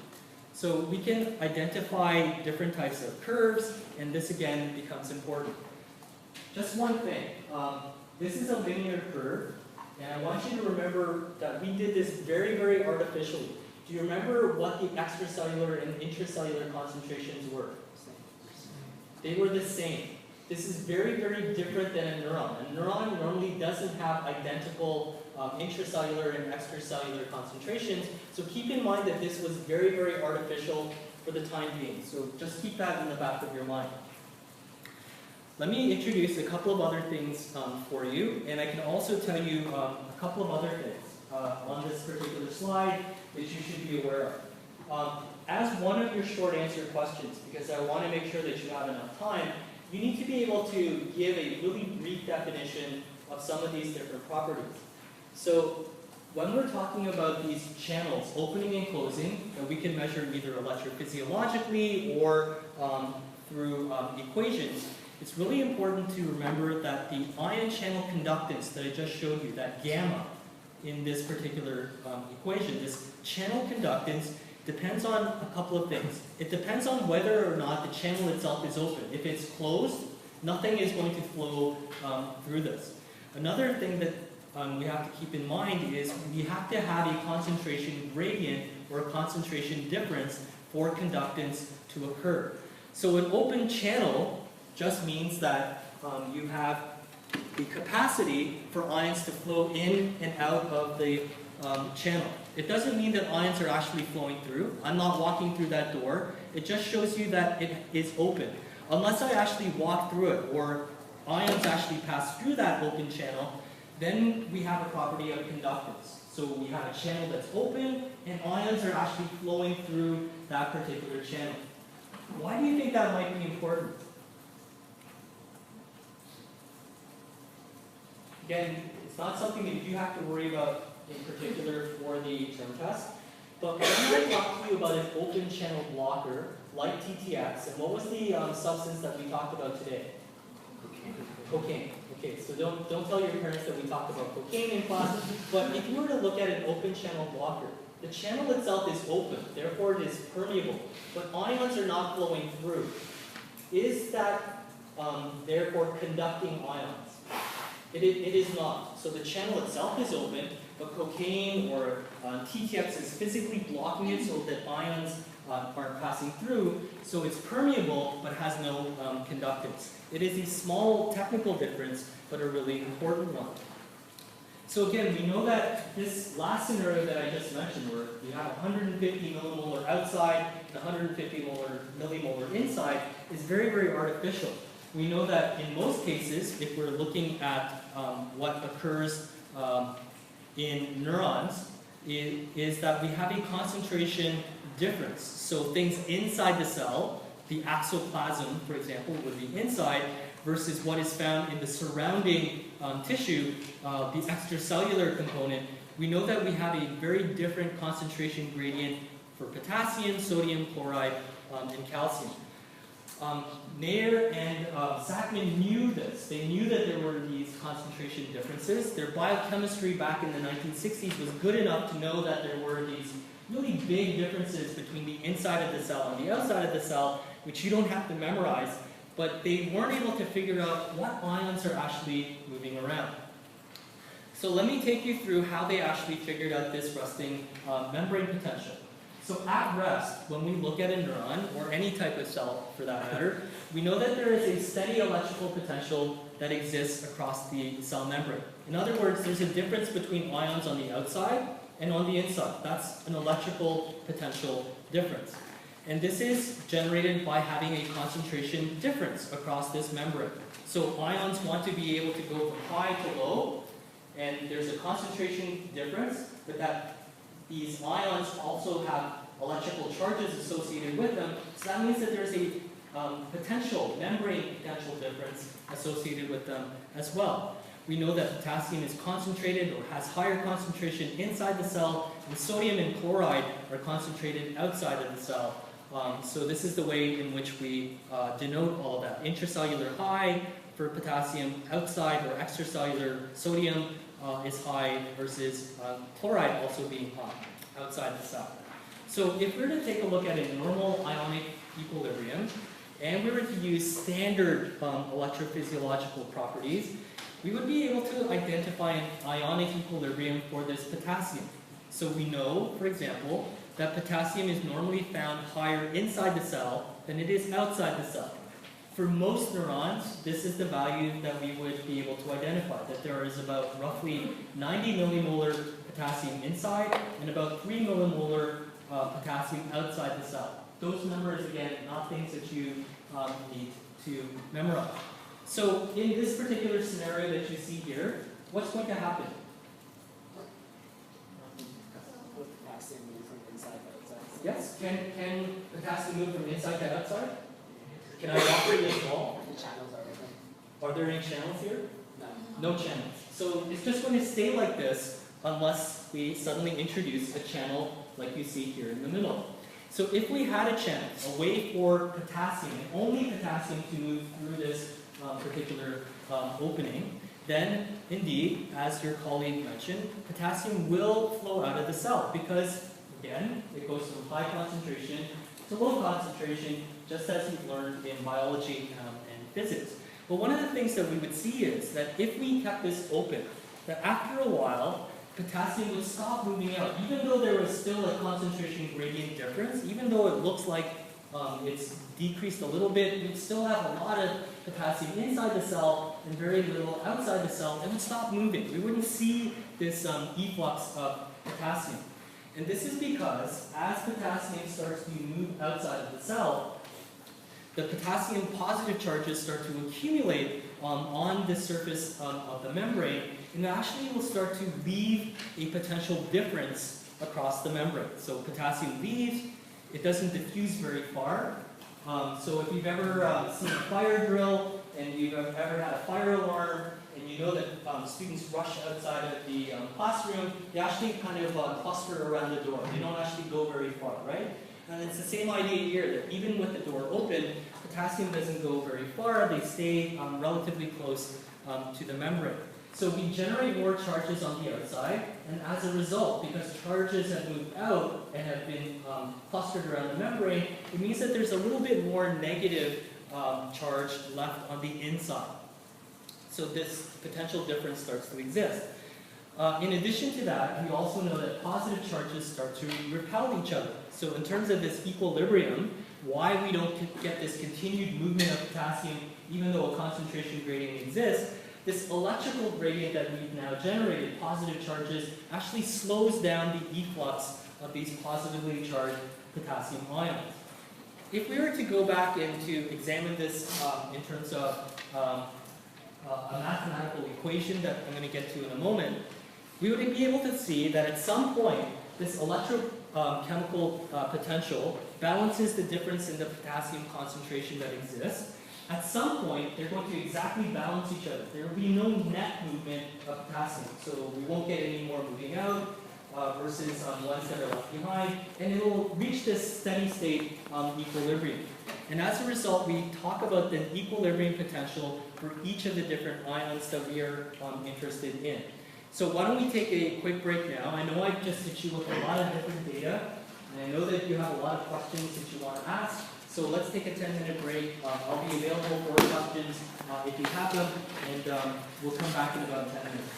So we can identify different types of curves, and this again becomes important. Just one thing, this is a linear curve, and I want you to remember that we did this very, very artificially. Do you remember what the extracellular and intracellular concentrations were? They were the same. This is very, very different than a neuron. A neuron normally doesn't have identical intracellular and extracellular concentrations, so keep in mind that this was very, very artificial for the time being. So just keep that in the back of your mind. Let me introduce a couple of other things for you, and I can also tell you a couple of other things on this particular slide that you should be aware of. As one of your short answer questions, because I want to make sure that you have enough time, you need to be able to give a really brief definition of some of these different properties. So when we're talking about these channels opening and closing, that we can measure either electrophysiologically or through equations, it's really important to remember that the ion channel conductance that I just showed you, that gamma in this particular equation, this channel conductance depends on a couple of things. It depends on whether or not the channel itself is open. If it's closed, nothing is going to flow through this. Another thing that we have to keep in mind is we have to have a concentration gradient or a concentration difference for conductance to occur. So an open channel just means that you have the capacity for ions to flow in and out of the channel. It doesn't mean that ions are actually flowing through. I'm not walking through that door. It just shows you that it is open. Unless I actually walk through it or ions actually pass through that open channel, then we have a property of conductance. So we have a channel that's open and ions are actually flowing through that particular channel. Why do you think that might be important? Again, it's not something that you have to worry about in particular for the term test, but when I talked to you about an open channel blocker like TTX, and what was the substance that we talked about today? Cocaine. Okay, so don't tell your parents that we talked about cocaine in class, but if you were to look at an open channel blocker, the channel itself is open, therefore it is permeable, but ions are not flowing through. Is that therefore conducting ions? It is not. So the channel itself is open, but cocaine or TTX is physically blocking it so that ions aren't passing through, so it's permeable but has no conductance. It is a small technical difference, but a really important one. So again, we know that this last scenario that I just mentioned, where you have 150 millimolar outside and 150 millimolar inside, is very, very artificial. We know that in most cases, if we're looking at what occurs in neurons, is that we have a concentration difference. So things inside the cell, the axoplasm, for example, would be inside, versus what is found in the surrounding tissue, the extracellular component. We know that we have a very different concentration gradient for potassium, sodium chloride, and calcium. Nair and Zachman knew this. They knew that there were these concentration differences. Their biochemistry back in the 1960s was good enough to know that there were these really big differences between the inside of the cell and the outside of the cell, which you don't have to memorize, but they weren't able to figure out what ions are actually moving around. So let me take you through how they actually figured out this resting membrane potential. So at rest, when we look at a neuron, or any type of cell for that matter, we know that there is a steady electrical potential that exists across the cell membrane. In other words, there's a difference between ions on the outside and on the inside. That's an electrical potential difference. And this is generated by having a concentration difference across this membrane. So ions want to be able to go from high to low, and there's a concentration difference, but that these ions also have electrical charges associated with them. So that means that there's a membrane potential difference associated with them as well. We know that potassium is concentrated or has higher concentration inside the cell, and sodium and chloride are concentrated outside of the cell. So this is the way in which we denote all of that. Intracellular high for potassium, outside or extracellular sodium is high versus chloride also being high outside the cell. So if we were to take a look at a normal ionic equilibrium, and we were to use standard electrophysiological properties, we would be able to identify an ionic equilibrium for this potassium. So we know, for example, that potassium is normally found higher inside the cell than it is outside the cell. For most neurons, this is the value that we would be able to identify, that there is about roughly 90 millimolar potassium inside and about 3 millimolar potassium outside the cell. Those numbers, again, not things that you need to memorize. So in this particular scenario that you see here, what's going to happen? Potassium move from inside to outside. Yes, can potassium move from inside to outside? Can I operate this wall? The channels are open. Are there any channels here? No. No channels. So it's just going to stay like this unless we suddenly introduce a channel like you see here in the middle. So if we had a channel, a way for potassium, and only potassium to move through this particular opening, then indeed, as your colleague mentioned, potassium will flow out of the cell because, again, it goes from high concentration to low concentration, just as you've learned in biology and physics. But one of the things that we would see is that if we kept this open, that after a while, potassium would stop moving out. Even though there was still a concentration gradient difference, even though it looks like it's decreased a little bit, we'd still have a lot of potassium inside the cell and very little outside the cell. It would stop moving. We wouldn't see this efflux of potassium. And this is because as potassium starts to move outside of the cell, the potassium positive charges start to accumulate on the surface of the membrane, and actually will start to leave a potential difference across the membrane. So potassium leaves, it doesn't diffuse very far. So if you've ever seen a fire drill and you've ever had a fire alarm, and you know that students rush outside of the classroom, they actually kind of cluster around the door. They don't actually go very far, right? And it's the same idea here, that even with the door open, potassium doesn't go very far. They stay relatively close to the membrane. So we generate more charges on the outside, and as a result, because charges have moved out and have been clustered around the membrane, it means that there's a little bit more negative charge left on the inside. So this potential difference starts to exist. In addition to that, we also know that positive charges start to repel each other. So in terms of this equilibrium, why we don't get this continued movement of potassium even though a concentration gradient exists, this electrical gradient that we've now generated, positive charges, actually slows down the efflux of these positively charged potassium ions. If we were to go back and to examine this in terms of a mathematical equation that I'm going to get to in a moment, we would be able to see that at some point, this electrochemical potential balances the difference in the potassium concentration that exists. At some point, they're going to exactly balance each other. There will be no net movement of potassium, so we won't get any more moving out versus ones that are left behind, and it will reach this steady state equilibrium. And as a result, we talk about the equilibrium potential for each of the different ions that we are interested in. So why don't we take a quick break now? I know I've just hit you with a lot of different data, and I know that you have a lot of questions that you want to ask. So let's take a 10-minute break. I'll be available for questions if you have them, and we'll come back in about 10 minutes.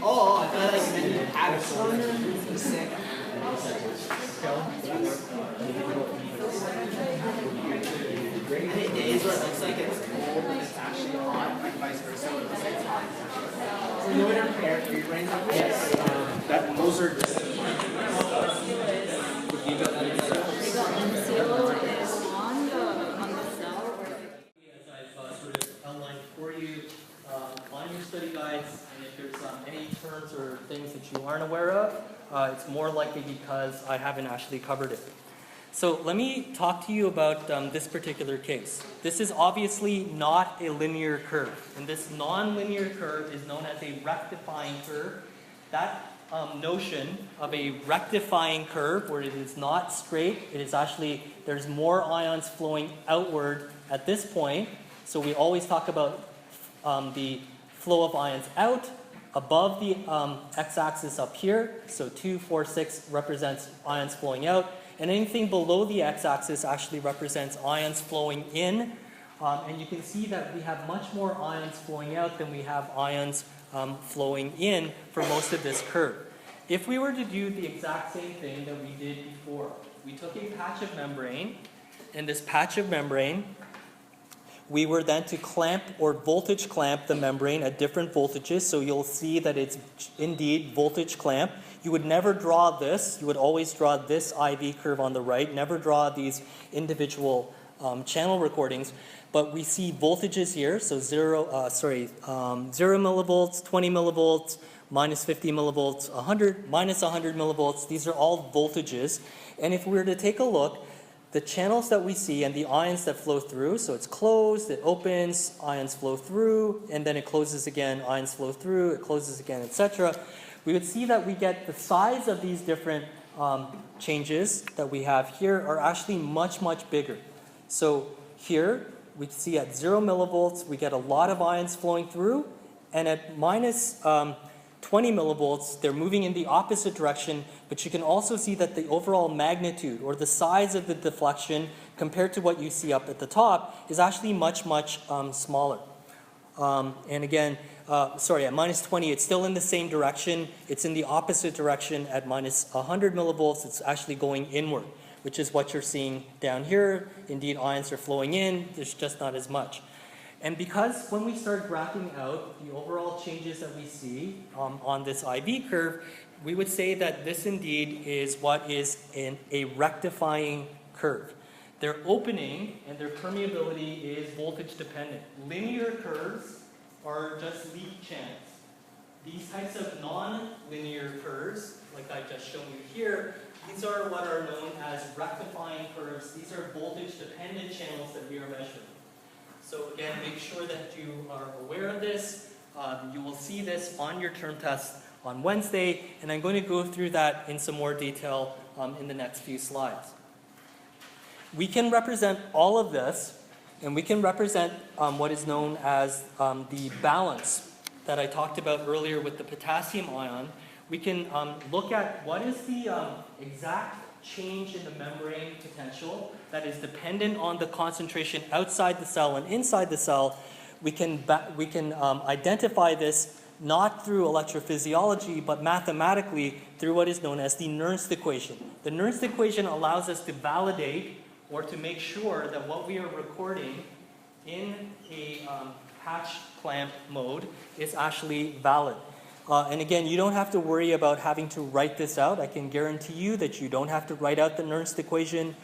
Oh, I thought like meant you had it. Sick. Any days where it looks like it's cold and it's actually hot, like vice versa. So you know what our pair for your brains are? Yes. Those are just. As I've sort of outlined for you, find your study guides, and if there's any terms or things that you aren't aware of, it's more likely because I haven't actually covered it. So let me talk to you about this particular case. This is obviously not a linear curve, and this non-linear curve is known as a rectifying curve. That notion of a rectifying curve, where it is not straight, it is actually, there's more ions flowing outward at this point. So we always talk about the flow of ions out above the x-axis up here. So 2, 4, 6 represents ions flowing out. And anything below the x-axis actually represents ions flowing in. And you can see that we have much more ions flowing out than we have ions flowing in for most of this curve. If we were to do the exact same thing that we did before, we took a patch of membrane, and this patch of membrane, we were then to clamp or voltage clamp the membrane at different voltages. So you'll see that it's indeed voltage clamp. You would never draw this. You would always draw this IV curve on the right, never draw these individual channel recordings. But we see voltages here, so 0 millivolts, 20 millivolts, minus 50 millivolts, 100, minus 100 millivolts. These are all voltages. And if we were to take a look, the channels that we see and the ions that flow through, so it's closed, it opens, ions flow through, and then it closes again, ions flow through, it closes again, etc. We would see that we get the size of these different changes that we have here are actually much, much bigger. So here, we can see at 0 millivolts, we get a lot of ions flowing through, and at minus 20 millivolts, they're moving in the opposite direction, but you can also see that the overall magnitude or the size of the deflection compared to what you see up at the top is actually much, much smaller. And again, at minus 20, it's still in the same direction. It's in the opposite direction at minus 100 millivolts. It's actually going inward, which is what you're seeing down here. Indeed, ions are flowing in. There's just not as much. And because when we start graphing out the overall changes that we see on this IV curve, we would say that this indeed is what is a rectifying curve. Their opening and their permeability is voltage dependent. Linear curves are just leak channels. These types of non-linear curves, like I just shown you here, these are what are known as rectifying curves. These are voltage dependent channels that we are measuring. So again, make sure that you are aware of this. You will see this on your term test on Wednesday, and I'm going to go through that in some more detail in the next few slides. We can represent all of this, and we can represent what is known as the balance that I talked about earlier with the potassium ion. We can look at what is the exact change in the membrane potential that is dependent on the concentration outside the cell and inside the cell. We can identify this not through electrophysiology, but mathematically through what is known as the Nernst equation. The Nernst equation allows us to validate or to make sure that what we are recording in a patch clamp mode is actually valid. And again, you don't have to worry about having to write this out. I can guarantee you that you don't have to write out the Nernst equation.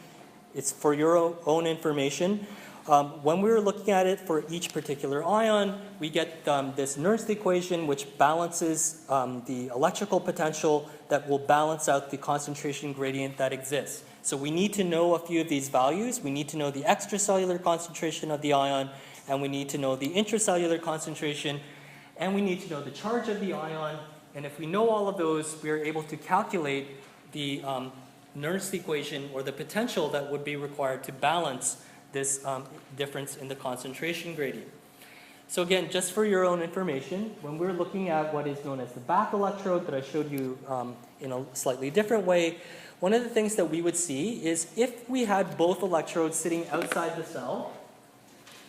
It's for your own information. When we were looking at it for each particular ion, we get this Nernst equation which balances the electrical potential that will balance out the concentration gradient that exists. So we need to know a few of these values. We need to know the extracellular concentration of the ion, and we need to know the intracellular concentration, and we need to know the charge of the ion. And if we know all of those, we are able to calculate the Nernst equation, or the potential that would be required to balance this difference in the concentration gradient. So again, just for your own information, when we're looking at what is known as the back electrode that I showed you in a slightly different way, one of the things that we would see is if we had both electrodes sitting outside the cell,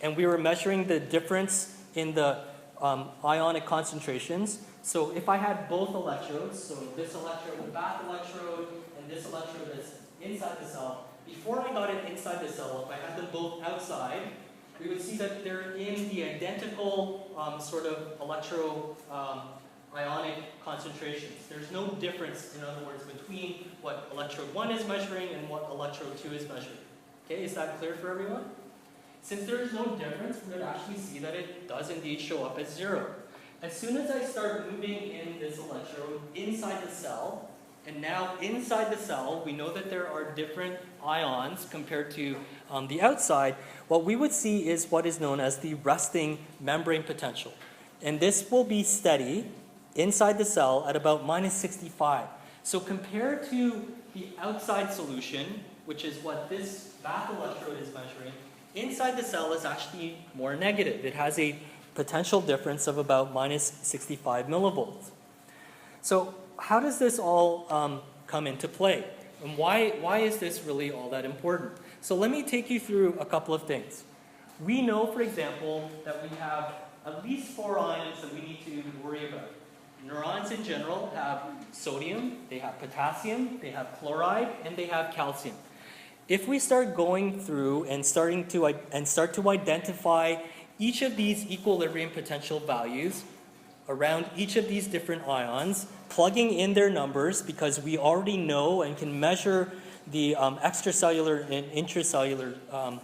and we were measuring the difference in the ionic concentrations. So if I had both electrodes, so this electrode, the back electrode, and this electrode that's inside the cell, before I got it inside the cell, if I had them both outside, we would see that they're in the identical sort of ionic concentrations. There's no difference, in other words, between what electrode 1 is measuring and what electrode 2 is measuring. Okay, is that clear for everyone? Since there is no difference, we would actually see that it does indeed show up as 0. As soon as I start moving in this electrode inside the cell, and now inside the cell, we know that there are different ions compared to the outside, what we would see is what is known as the resting membrane potential. And this will be steady inside the cell at about -65. So compared to the outside solution, which is what this back electrode is measuring, inside the cell is actually more negative. It has a potential difference of about -65 millivolts. So how does this all come into play? And why is this really all that important? So let me take you through a couple of things. We know, for example, that we have at least 4 ions that we need to worry about. Neurons in general have sodium, they have potassium, they have chloride, and they have calcium. If we start going through and start to identify each of these equilibrium potential values around each of these different ions, plugging in their numbers because we already know and can measure the extracellular and intracellular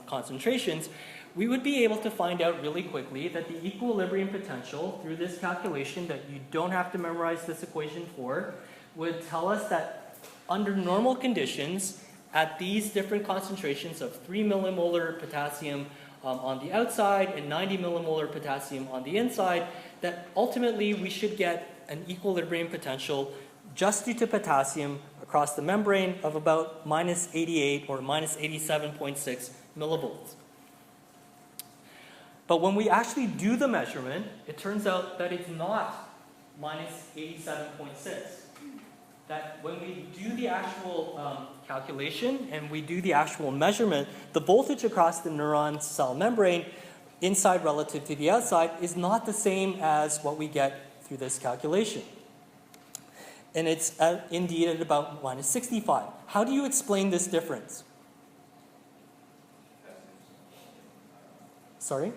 concentrations, we would be able to find out really quickly that the equilibrium potential through this calculation that you don't have to memorize this equation for would tell us that under normal conditions at these different concentrations of 3 millimolar potassium on the outside and 90 millimolar potassium on the inside, that ultimately we should get an equilibrium potential just due to potassium across the membrane of about -88 or -87.6 millivolts. But when we actually do the measurement, it turns out that it's not -87.6. That when we do the actual calculation and we do the actual measurement, the voltage across the neuron cell membrane, inside relative to the outside, is not the same as what we get through this calculation. And it's indeed at about -65. How do you explain this difference? Sorry?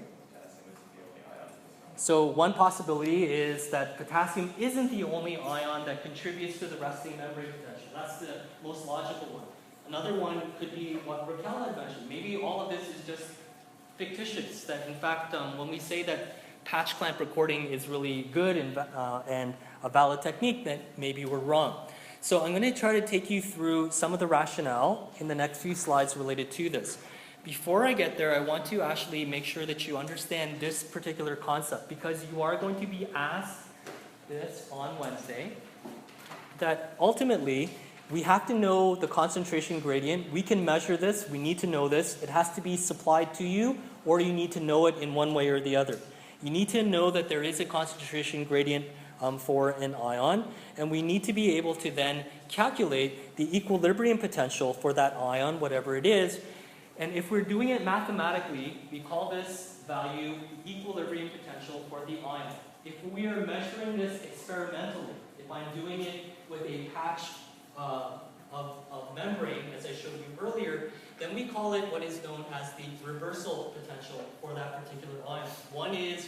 So one possibility is that potassium isn't the only ion that contributes to the resting membrane potential. That's the most logical one. Another one could be what Raquel had mentioned. Maybe all of this is just fictitious. That in fact, when we say that patch clamp recording is really good and a valid technique, that maybe we're wrong. So I'm going to try to take you through some of the rationale in the next few slides related to this. Before I get there, I want to actually make sure that you understand this particular concept, because you are going to be asked this on Wednesday, that ultimately we have to know the concentration gradient. We can measure this. We need to know this. It has to be supplied to you, or you need to know it in one way or the other. You need to know that there is a concentration gradient for an ion, and we need to be able to then calculate the equilibrium potential for that ion, whatever it is. And if we're doing it mathematically, we call this value the equilibrium potential for the ion. If we are measuring this experimentally, if I'm doing it with a patch of membrane, as I showed you earlier, then we call it what is known as the reversal potential for that particular ion. One is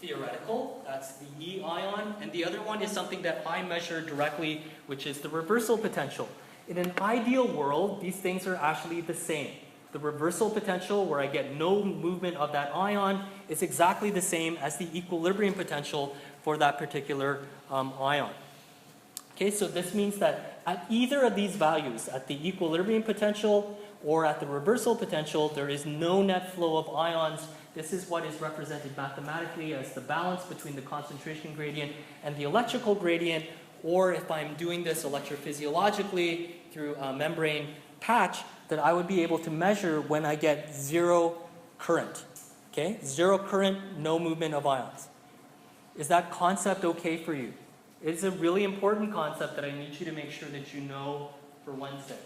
theoretical, that's the E ion, and the other one is something that I measure directly, which is the reversal potential. In an ideal world, these things are actually the same. The reversal potential, where I get no movement of that ion, is exactly the same as the equilibrium potential for that particular ion. Okay, so this means that at either of these values, at the equilibrium potential or at the reversal potential, there is no net flow of ions. This is what is represented mathematically as the balance between the concentration gradient and the electrical gradient, or if I'm doing this electrophysiologically through a membrane patch, that I would be able to measure when I get zero current. Okay, zero current, no movement of ions. Is that concept okay for you? It's a really important concept that I need you to make sure that you know for Wednesday.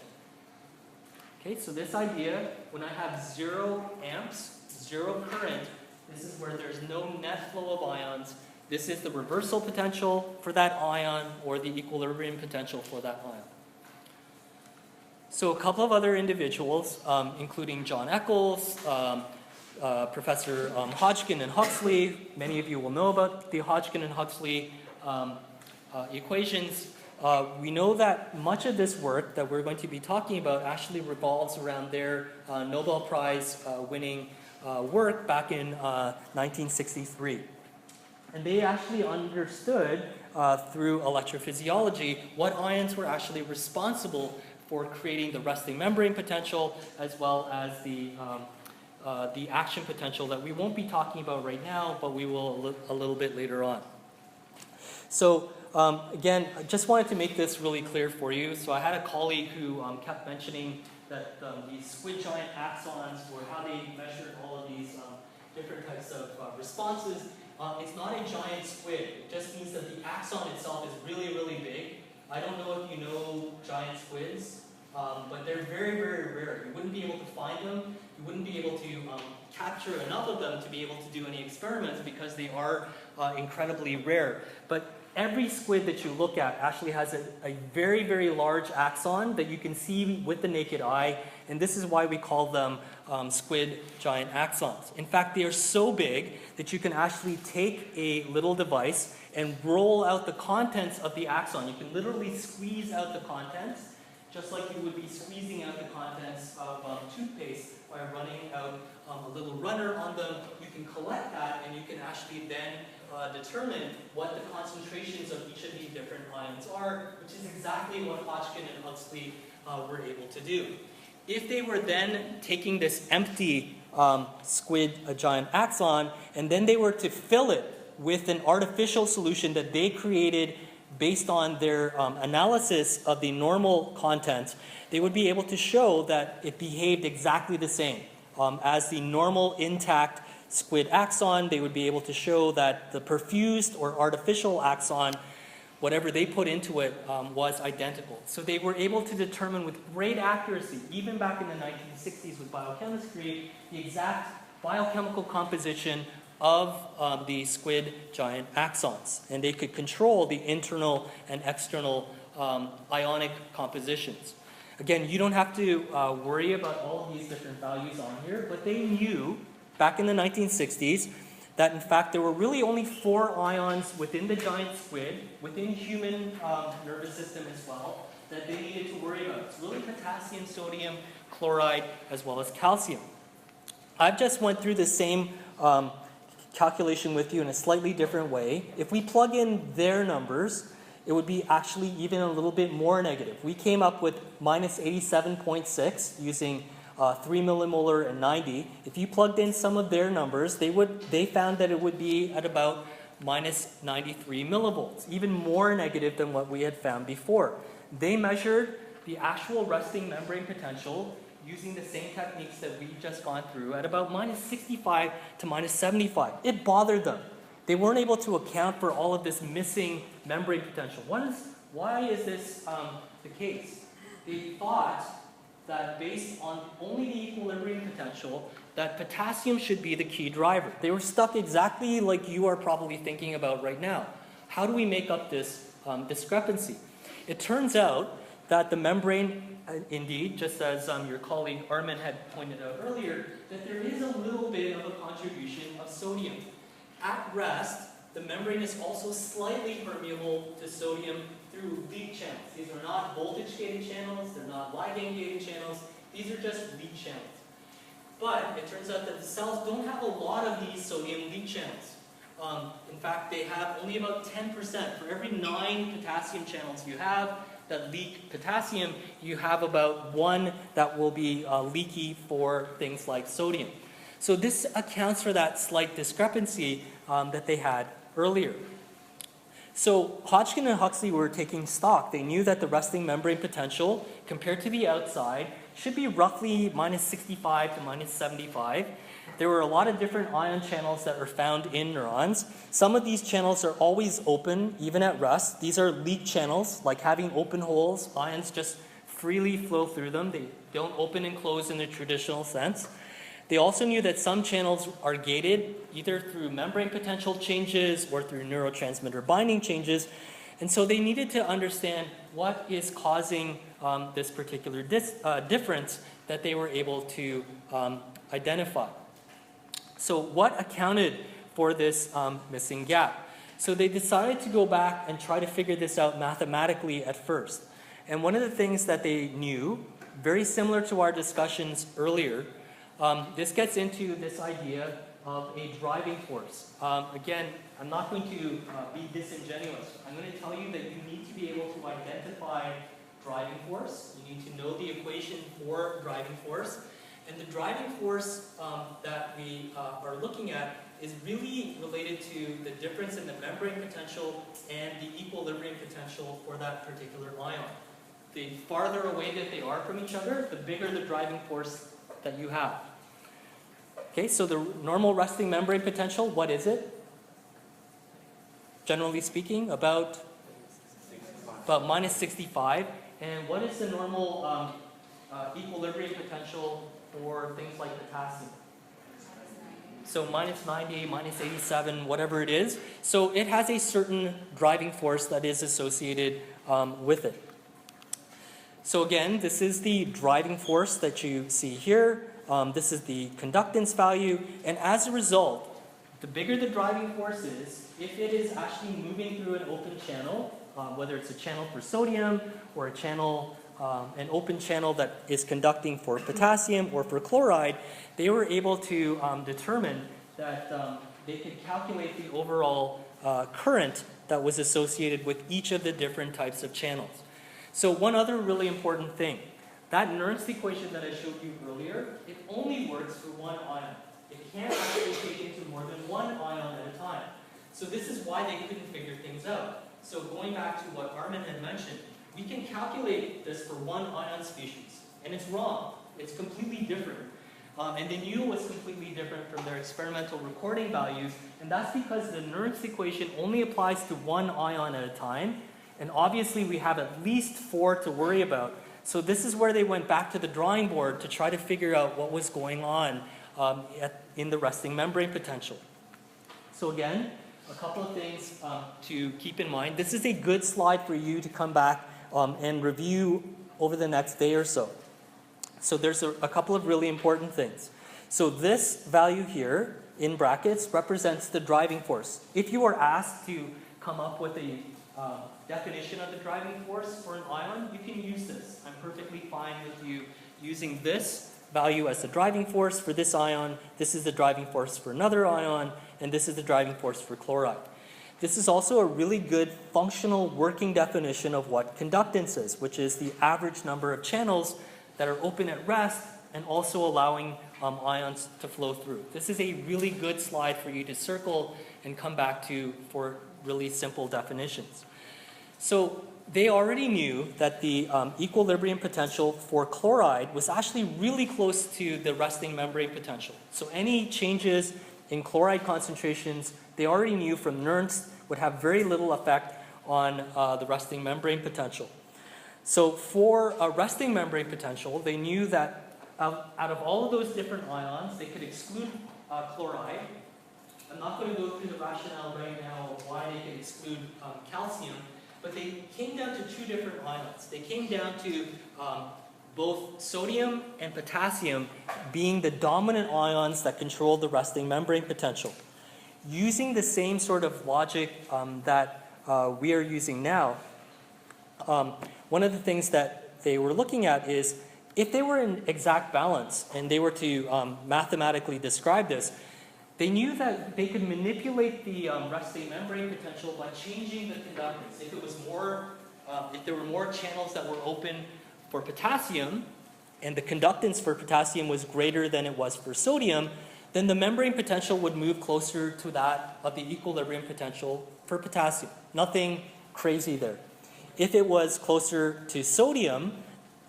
Okay, so this idea, when I have 0 amps, 0 current, this is where there's no net flow of ions. This is the reversal potential for that ion or the equilibrium potential for that ion. So a couple of other individuals, including John Eccles, Professor Hodgkin and Huxley. Many of you will know about the Hodgkin and Huxley equations. We know that much of this work that we're going to be talking about actually revolves around their Nobel Prize winning work back in 1963. And they actually understood through electrophysiology what ions were actually responsible for creating the resting membrane potential as well as the action potential that we won't be talking about right now, but we will a little bit later on. So again, I just wanted to make this really clear for you. So I had a colleague who kept mentioning that these squid giant axons, or how they measured all of these different types of responses. It's not a giant squid. It just means that the axon itself is really, really big. I don't know if you know giant squids, but they're very, very rare. You wouldn't be able to find them. You wouldn't be able to capture enough of them to be able to do any experiments because they are incredibly rare. But every squid that you look at actually has a very, very large axon that you can see with the naked eye, and this is why we call them squid giant axons. In fact, they are so big that you can actually take a little device and roll out the contents of the axon. You can literally squeeze out the contents, just like you would be squeezing out the contents of toothpaste by running out a little runner on them. You can collect that, and you can actually then determine what the concentrations of each of these different ions are, which is exactly what Hodgkin and Huxley were able to do. If they were then taking this empty squid giant axon, and then they were to fill it with an artificial solution that they created based on their analysis of the normal content, they would be able to show that it behaved exactly the same as the normal intact squid axon. They would be able to show that the perfused or artificial axon, whatever they put into it, was identical. So they were able to determine with great accuracy, even back in the 1960s with biochemistry, the exact biochemical composition of the squid giant axons. And they could control the internal and external ionic compositions. Again, you don't have to worry about all of these different values on here, but they knew back in the 1960s that in fact there were really only 4 ions within the giant squid, within human nervous system as well, that they needed to worry about. It's really potassium, sodium, chloride, as well as calcium. I've just went through the same calculation with you in a slightly different way. If we plug in their numbers, it would be actually even a little bit more negative. We came up with minus 87.6 using 3 millimolar and 90. If you plugged in some of their numbers, they found that it would be at about minus 93 millivolts, even more negative than what we had found before. They measured the actual resting membrane potential using the same techniques that we've just gone through at about minus 65 to minus 75. It bothered them. They weren't able to account for all of this missing membrane potential. Why is this the case? They thought that based on only the equilibrium potential, that potassium should be the key driver. They were stuck exactly like you are probably thinking about right now. How do we make up this discrepancy? It turns out that the membrane, indeed, just as your colleague Armin had pointed out earlier, that there is a little bit of a contribution of sodium. At rest, the membrane is also slightly permeable to sodium through leak channels. These are not voltage-gated channels, they're not ligand-gated channels, these are just leak channels. But it turns out that the cells don't have a lot of these sodium leak channels. In fact, they have only about 10%. For every 9 potassium channels you have that leak potassium, you have about 1 that will be leaky for things like sodium. So this accounts for that slight discrepancy that they had earlier. So Hodgkin and Huxley were taking stock. They knew that the resting membrane potential, compared to the outside, should be roughly minus 65 to minus 75. There were a lot of different ion channels that are found in neurons. Some of these channels are always open, even at rest. These are leak channels, like having open holes. Ions just freely flow through them. They don't open and close in the traditional sense. They also knew that some channels are gated, either through membrane potential changes or through neurotransmitter binding changes. And so they needed to understand what is causing this particular difference that they were able to identify. So what accounted for this missing gap? So they decided to go back and try to figure this out mathematically at first. And one of the things that they knew, very similar to our discussions earlier, this gets into this idea of a driving force. Again, I'm not going to be disingenuous. I'm going to tell you that you need to be able to identify driving force. You need to know the equation for driving force. And the driving force that we are looking at is really related to the difference in the membrane potential and the equilibrium potential for that particular ion. The farther away that they are from each other, the bigger the driving force that you have. Okay, so the normal resting membrane potential, what is it? Generally speaking, about minus 65. And what is the normal equilibrium potential for things like potassium? So minus 90, minus 87, whatever it is. So it has a certain driving force that is associated with it. So again, this is the driving force that you see here. This is the conductance value. And as a result, the bigger the driving force is, if it is actually moving through an open channel, whether it's a channel for sodium or a channel, an open channel that is conducting for potassium or for chloride, they were able to determine that they could calculate the overall current that was associated with each of the different types of channels. So one other really important thing, that Nernst equation that I showed you earlier, it only works for one ion. It can't actually take into more than one ion at a time. So this is why they couldn't figure things out. So going back to what Armin had mentioned, we can calculate this for one ion species, and it's wrong. It's completely different. And they knew it was completely different from their experimental recording values, and that's because the Nernst equation only applies to one ion at a time, and obviously we have at least 4 to worry about. So this is where they went back to the drawing board to try to figure out what was going on in the resting membrane potential. So again, a couple of things to keep in mind. This is a good slide for you to come back and review over the next day or so. So there's a couple of really important things. So this value here, in brackets, represents the driving force. If you are asked to come up with a definition of the driving force for an ion, you can use this. I'm perfectly fine with you using this value as the driving force for this ion. This is the driving force for another ion, and this is the driving force for chloride. This is also a really good functional working definition of what conductance is, which is the average number of channels that are open at rest and also allowing ions to flow through. This is a really good slide for you to circle and come back to for really simple definitions. So they already knew that the equilibrium potential for chloride was actually really close to the resting membrane potential. So any changes in chloride concentrations, they already knew from Nernst would have very little effect on the resting membrane potential. So for a resting membrane potential, they knew that out of all of those different ions, they could exclude chloride. I'm not going to go through the rationale right now of why they could exclude calcium, but they came down to 2 different ions. They came down to both sodium and potassium being the dominant ions that control the resting membrane potential. Using the same sort of logic that we are using now, one of the things that they were looking at is, if they were in exact balance and they were to mathematically describe this, they knew that they could manipulate the resting membrane potential by changing the conductance. If it was more, if there were more channels that were open for potassium, and the conductance for potassium was greater than it was for sodium, then the membrane potential would move closer to that of the equilibrium potential for potassium. Nothing crazy there. If it was closer to sodium,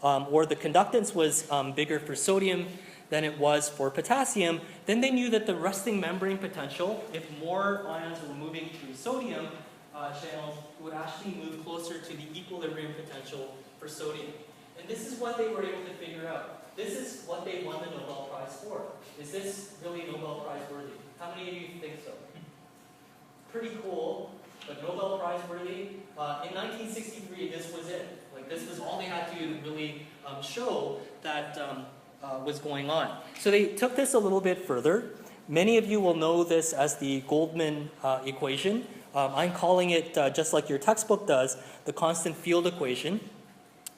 or the conductance was bigger for sodium than it was for potassium, then they knew that the resting membrane potential, if more ions were moving through sodium channels, would actually move closer to the equilibrium potential for sodium. And this is what they were able to figure out. This is what they won the Nobel Prize for. Is this really Nobel Prize worthy? How many of you think so? Pretty cool, but Nobel Prize worthy. In 1963, this was it. Like, this was all they had to really show that was going on. So they took this a little bit further. Many of you will know this as the Goldman equation. I'm calling it, just like your textbook does, the constant field equation.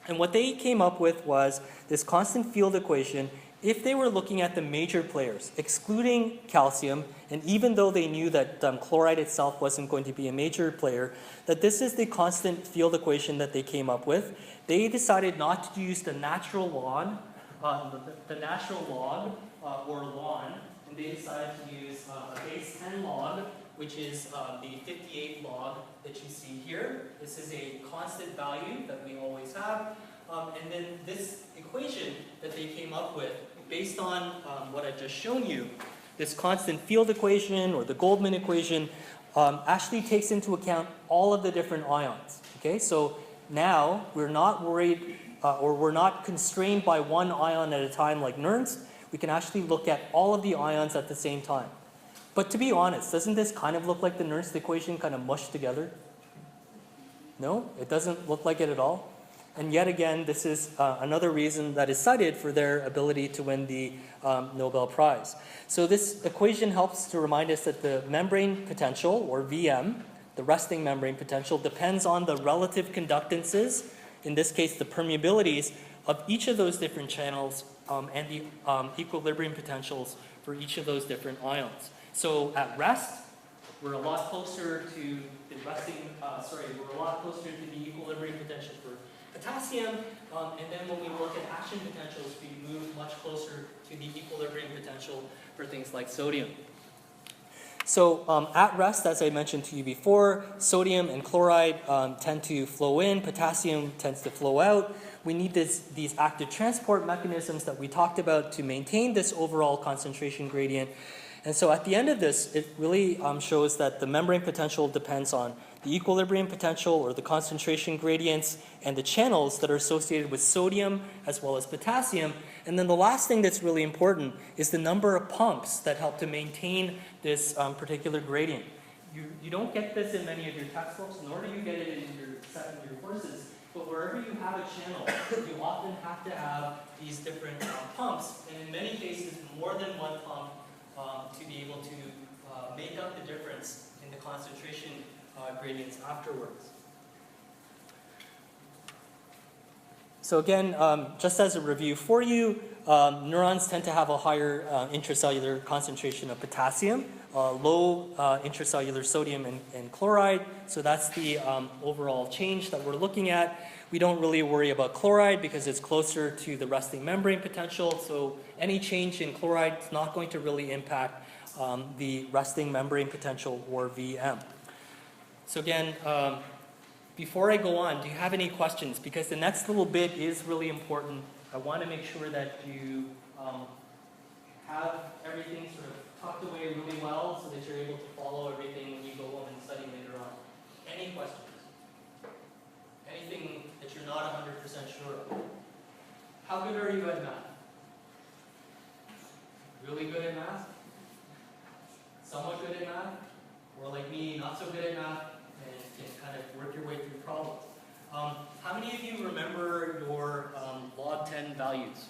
And what they came up with was this constant field equation if they were looking at the major players, excluding calcium, and even though they knew that chloride itself wasn't going to be a major player, that this is the constant field equation that they came up with. They decided not to use the natural log, or ln, and they decided to use a base 10 log, which is the 58 log that you see here. This is a constant value that we always have. And then this equation that they came up with, based on what I've just shown you, this constant field equation, or the Goldman equation, actually takes into account all of the different ions. Okay, so now we're not worried, or we're not constrained by one ion at a time like Nernst. We can actually look at all of the ions at the same time. But to be honest, doesn't this kind of look like the Nernst equation kind of mushed together? No, it doesn't look like it at all. And yet again, this is another reason that is cited for their ability to win the Nobel Prize. So this equation helps to remind us that the membrane potential, or VM, the resting membrane potential, depends on the relative conductances, in this case the permeabilities, of each of those different channels and the equilibrium potentials for each of those different ions. So at rest, we're a lot closer to the we're a lot closer to the equilibrium potential for potassium, and then when we look at action potentials, we move much closer to the equilibrium potential for things like sodium. So at rest, as I mentioned to you before, sodium and chloride tend to flow in, potassium tends to flow out. We need these active transport mechanisms that we talked about to maintain this overall concentration gradient. And so at the end of this, it really shows that the membrane potential depends on the equilibrium potential, or the concentration gradients, and the channels that are associated with sodium as well as potassium. And then the last thing that's really important is the number of pumps that help to maintain this particular gradient. You don't get this in many of your textbooks, nor do you get it in your courses, but wherever you have a channel, you often have to have these different pumps, and in many cases, more than one pump to be able to make up the difference in the concentration gradients afterwards. So again, just as a review for you, neurons tend to have a higher intracellular concentration of potassium, low intracellular sodium and chloride. So that's the overall change that we're looking at. We don't really worry about chloride because it's closer to the resting membrane potential. So any change in chloride is not going to really impact the resting membrane potential, or VM. So again, before I go on, do you have any questions? Because the next little bit is really important. I want to make sure that you have everything sort of tucked away really well so that you're able to follow everything when you go home and study later on. Any questions? Anything that you're not 100% sure of? How good are you at math? Really good at math? Somewhat good at math? Or like me, not so good at math, and can kind of work your way through problems. How many of you remember your log 10 values?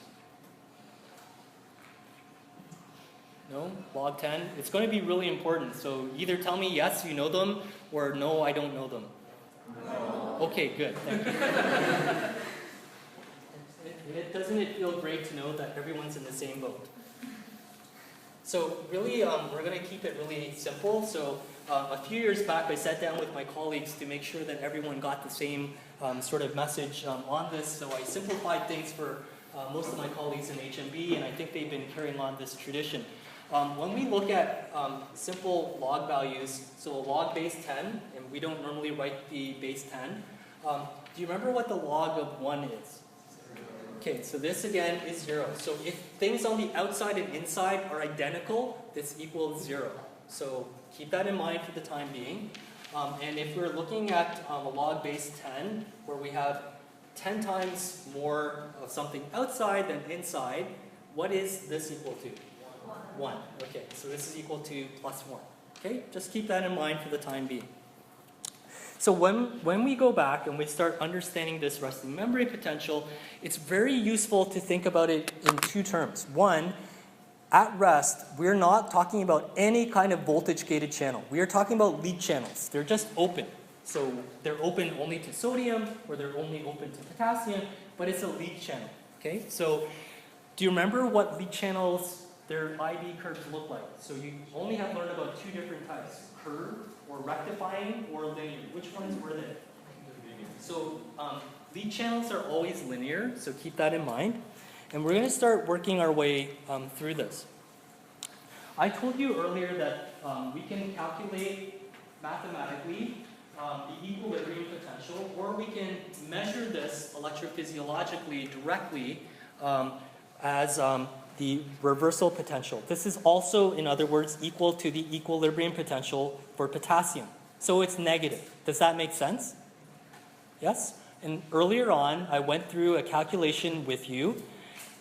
No? Log 10? It's going to be really important. So either tell me yes, you know them, or no, I don't know them. No. Okay, good. Thank you. Doesn't it feel great to know that everyone's in the same boat? So really, we're going to keep it really simple. So a few years back, I sat down with my colleagues to make sure that everyone got the same sort of message on this. So I simplified things for most of my colleagues in HMB, and I think they've been carrying on this tradition. When we look at simple log values, so a log base 10, and we don't normally write the base 10, do you remember what the log of 1 is? Okay, so this again is 0. So if things on the outside and inside are identical, this equals 0. So keep that in mind for the time being. And if we're looking at a log base 10, where we have 10 times more of something outside than inside, what is this equal to? 1. Okay, so this is equal to plus 1. Okay, just keep that in mind for the time being. So when we go back and we start understanding this resting membrane potential, it's very useful to think about it in two terms. One, at rest, we're not talking about any kind of voltage-gated channel. We are talking about leak channels. They're just open. So they're open only to sodium, or they're only open to potassium, but it's a leak channel. Okay, so do you remember what leak channels, their IV curves look like? So you only have learned about two different types, curved, or rectifying, or linear. Which ones were they? So leak channels are always linear, so keep that in mind. And we're going to start working our way through this. I told you earlier that we can calculate mathematically the equilibrium potential, or we can measure this electrophysiologically directly as the reversal potential. This is also, in other words, equal to the equilibrium potential for potassium. So it's negative. Does that make sense? Yes? And earlier on, I went through a calculation with you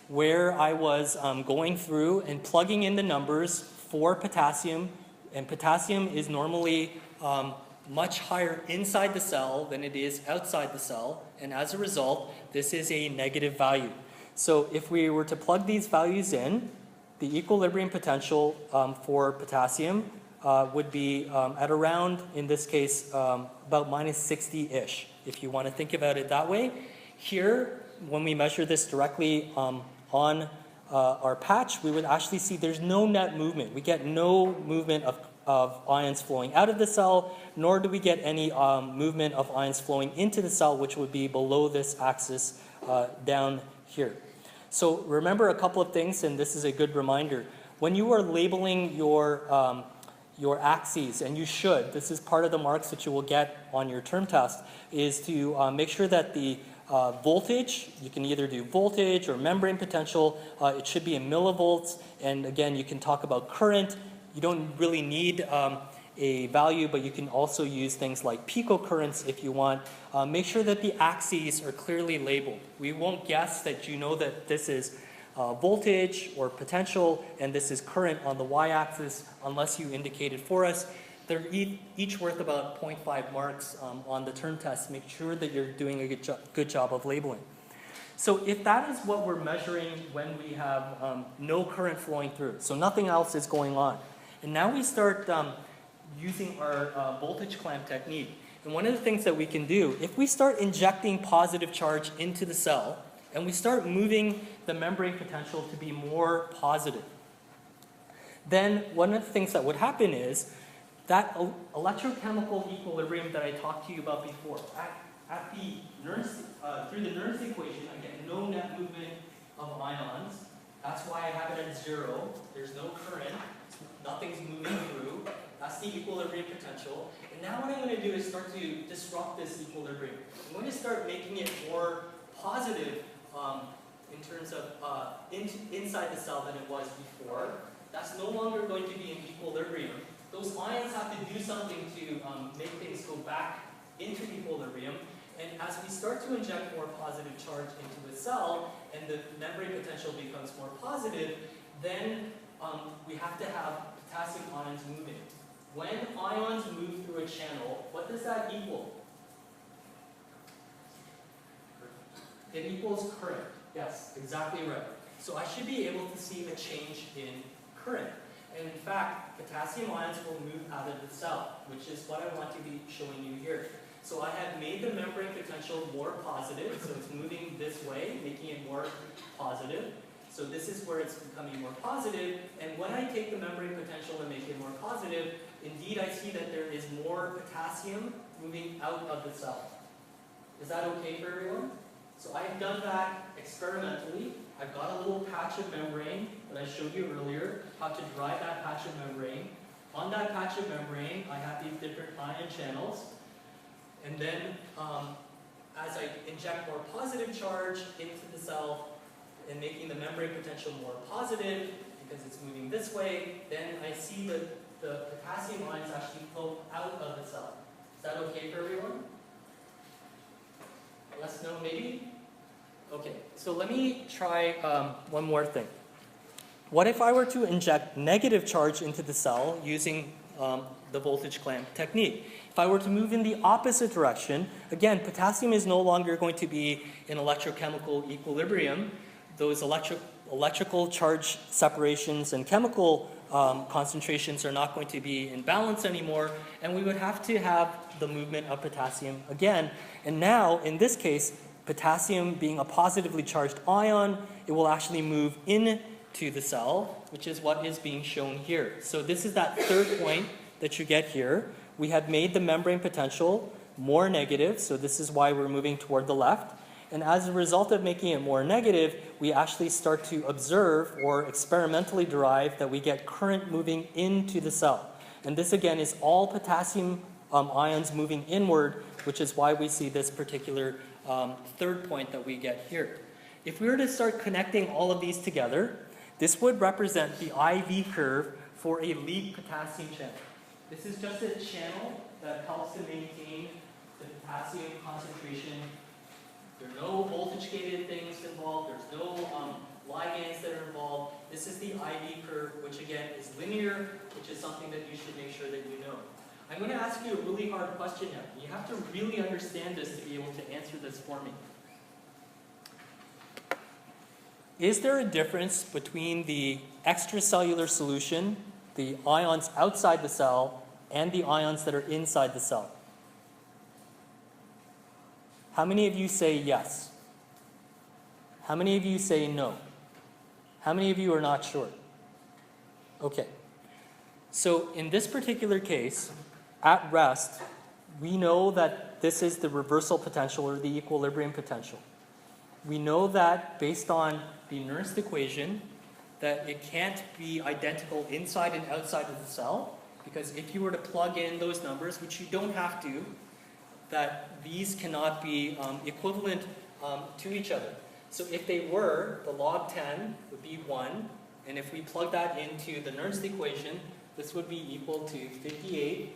where I was going through and plugging in the numbers for potassium. And potassium is normally much higher inside the cell than it is outside the cell. And as a result, this is a negative value. So if we were to plug these values in, the equilibrium potential for potassium would be at around, in this case, about minus 60-ish, if you want to think about it that way. Here, when we measure this directly on our patch, we would actually see there's no net movement. We get no movement of ions flowing out of the cell, nor do we get any movement of ions flowing into the cell, which would be below this axis down here. So remember a couple of things, and this is a good reminder. When you are labeling your axes, and you should, this is part of the marks that you will get on your term test, is to make sure that the voltage, you can either do voltage or membrane potential, it should be in millivolts, and again, you can talk about current. You don't really need a value, but you can also use things like picocurrents if you want. Make sure that the axes are clearly labeled. We won't guess that you know that this is voltage or potential and this is current on the y-axis unless you indicate it for us. They're each worth about 0.5 marks on the term test. Make sure that you're doing a good job of labeling. So if that is what we're measuring when we have no current flowing through, so nothing else is going on, and now we start using our voltage clamp technique. And one of the things that we can do, if we start injecting positive charge into the cell, and we start moving the membrane potential to be more positive, then one of the things that would happen is that electrochemical equilibrium that I talked to you about before, at the Nernst, through the Nernst equation, I get no net movement of ions. That's why I have it at 0. There's no current. Nothing's moving through. That's the equilibrium potential. And now what I'm going to do is start to disrupt this equilibrium. I'm going to start making it more positive in terms of inside the cell than it was before. That's no longer going to be in equilibrium. Those ions have to do something to make things go back into equilibrium. And as we start to inject more positive charge into the cell and the membrane potential becomes more positive, then we have to have potassium ions moving. When ions move through a channel, what does that equal? It equals current. Yes, exactly right. So I should be able to see a change in current. And in fact, potassium ions will move out of the cell, which is what I want to be showing you here. So I have made the membrane potential more positive, so it's moving this way, making it more positive. So this is where it's becoming more positive, and when I take the membrane potential and make it more positive, indeed I see that there is more potassium moving out of the cell. Is that okay for everyone? So I've done that experimentally. I've got a little patch of membrane that I showed you earlier, how to dry that patch of membrane. On that patch of membrane, I have these different ion channels, and then as I inject more positive charge into the cell, and making the membrane potential more positive, because it's moving this way, then I see that the potassium ions actually flow out of the cell. Is that okay for everyone? Yes, no, maybe? Okay, so let me try one more thing. What if I were to inject negative charge into the cell using the voltage clamp technique? If I were to move in the opposite direction, again, potassium is no longer going to be in electrochemical equilibrium. Those electrical charge separations and chemical concentrations are not going to be in balance anymore, and we would have to have the movement of potassium again. And now, in this case, potassium being a positively charged ion, it will actually move into the cell, which is what is being shown here. So this is that third point that you get here. We have made the membrane potential more negative, so this is why we're moving toward the left. And as a result of making it more negative, we actually start to observe or experimentally derive that we get current moving into the cell. And this again is all potassium ions moving inward, which is why we see this particular third point that we get here. If we were to start connecting all of these together, this would represent the IV curve for a leak potassium channel. This is just a channel that helps to maintain the potassium concentration. There are no voltage-gated things involved. There's no ligands that are involved. This is the IV curve, which again is linear, which is something that you should make sure that you know. I'm going to ask you a really hard question now. You have to really understand this to be able to answer this for me. Is there a difference between the extracellular solution, the ions outside the cell, and the ions that are inside the cell? How many of you say yes? How many of you say no? How many of you are not sure? Okay. So in this particular case, at rest, we know that this is the reversal potential or the equilibrium potential. We know that based on the Nernst equation, that it can't be identical inside and outside of the cell, because if you were to plug in those numbers, which you don't have to, that these cannot be equivalent to each other. So if they were, the log 10 would be 1, and if we plug that into the Nernst equation, this would be equal to 58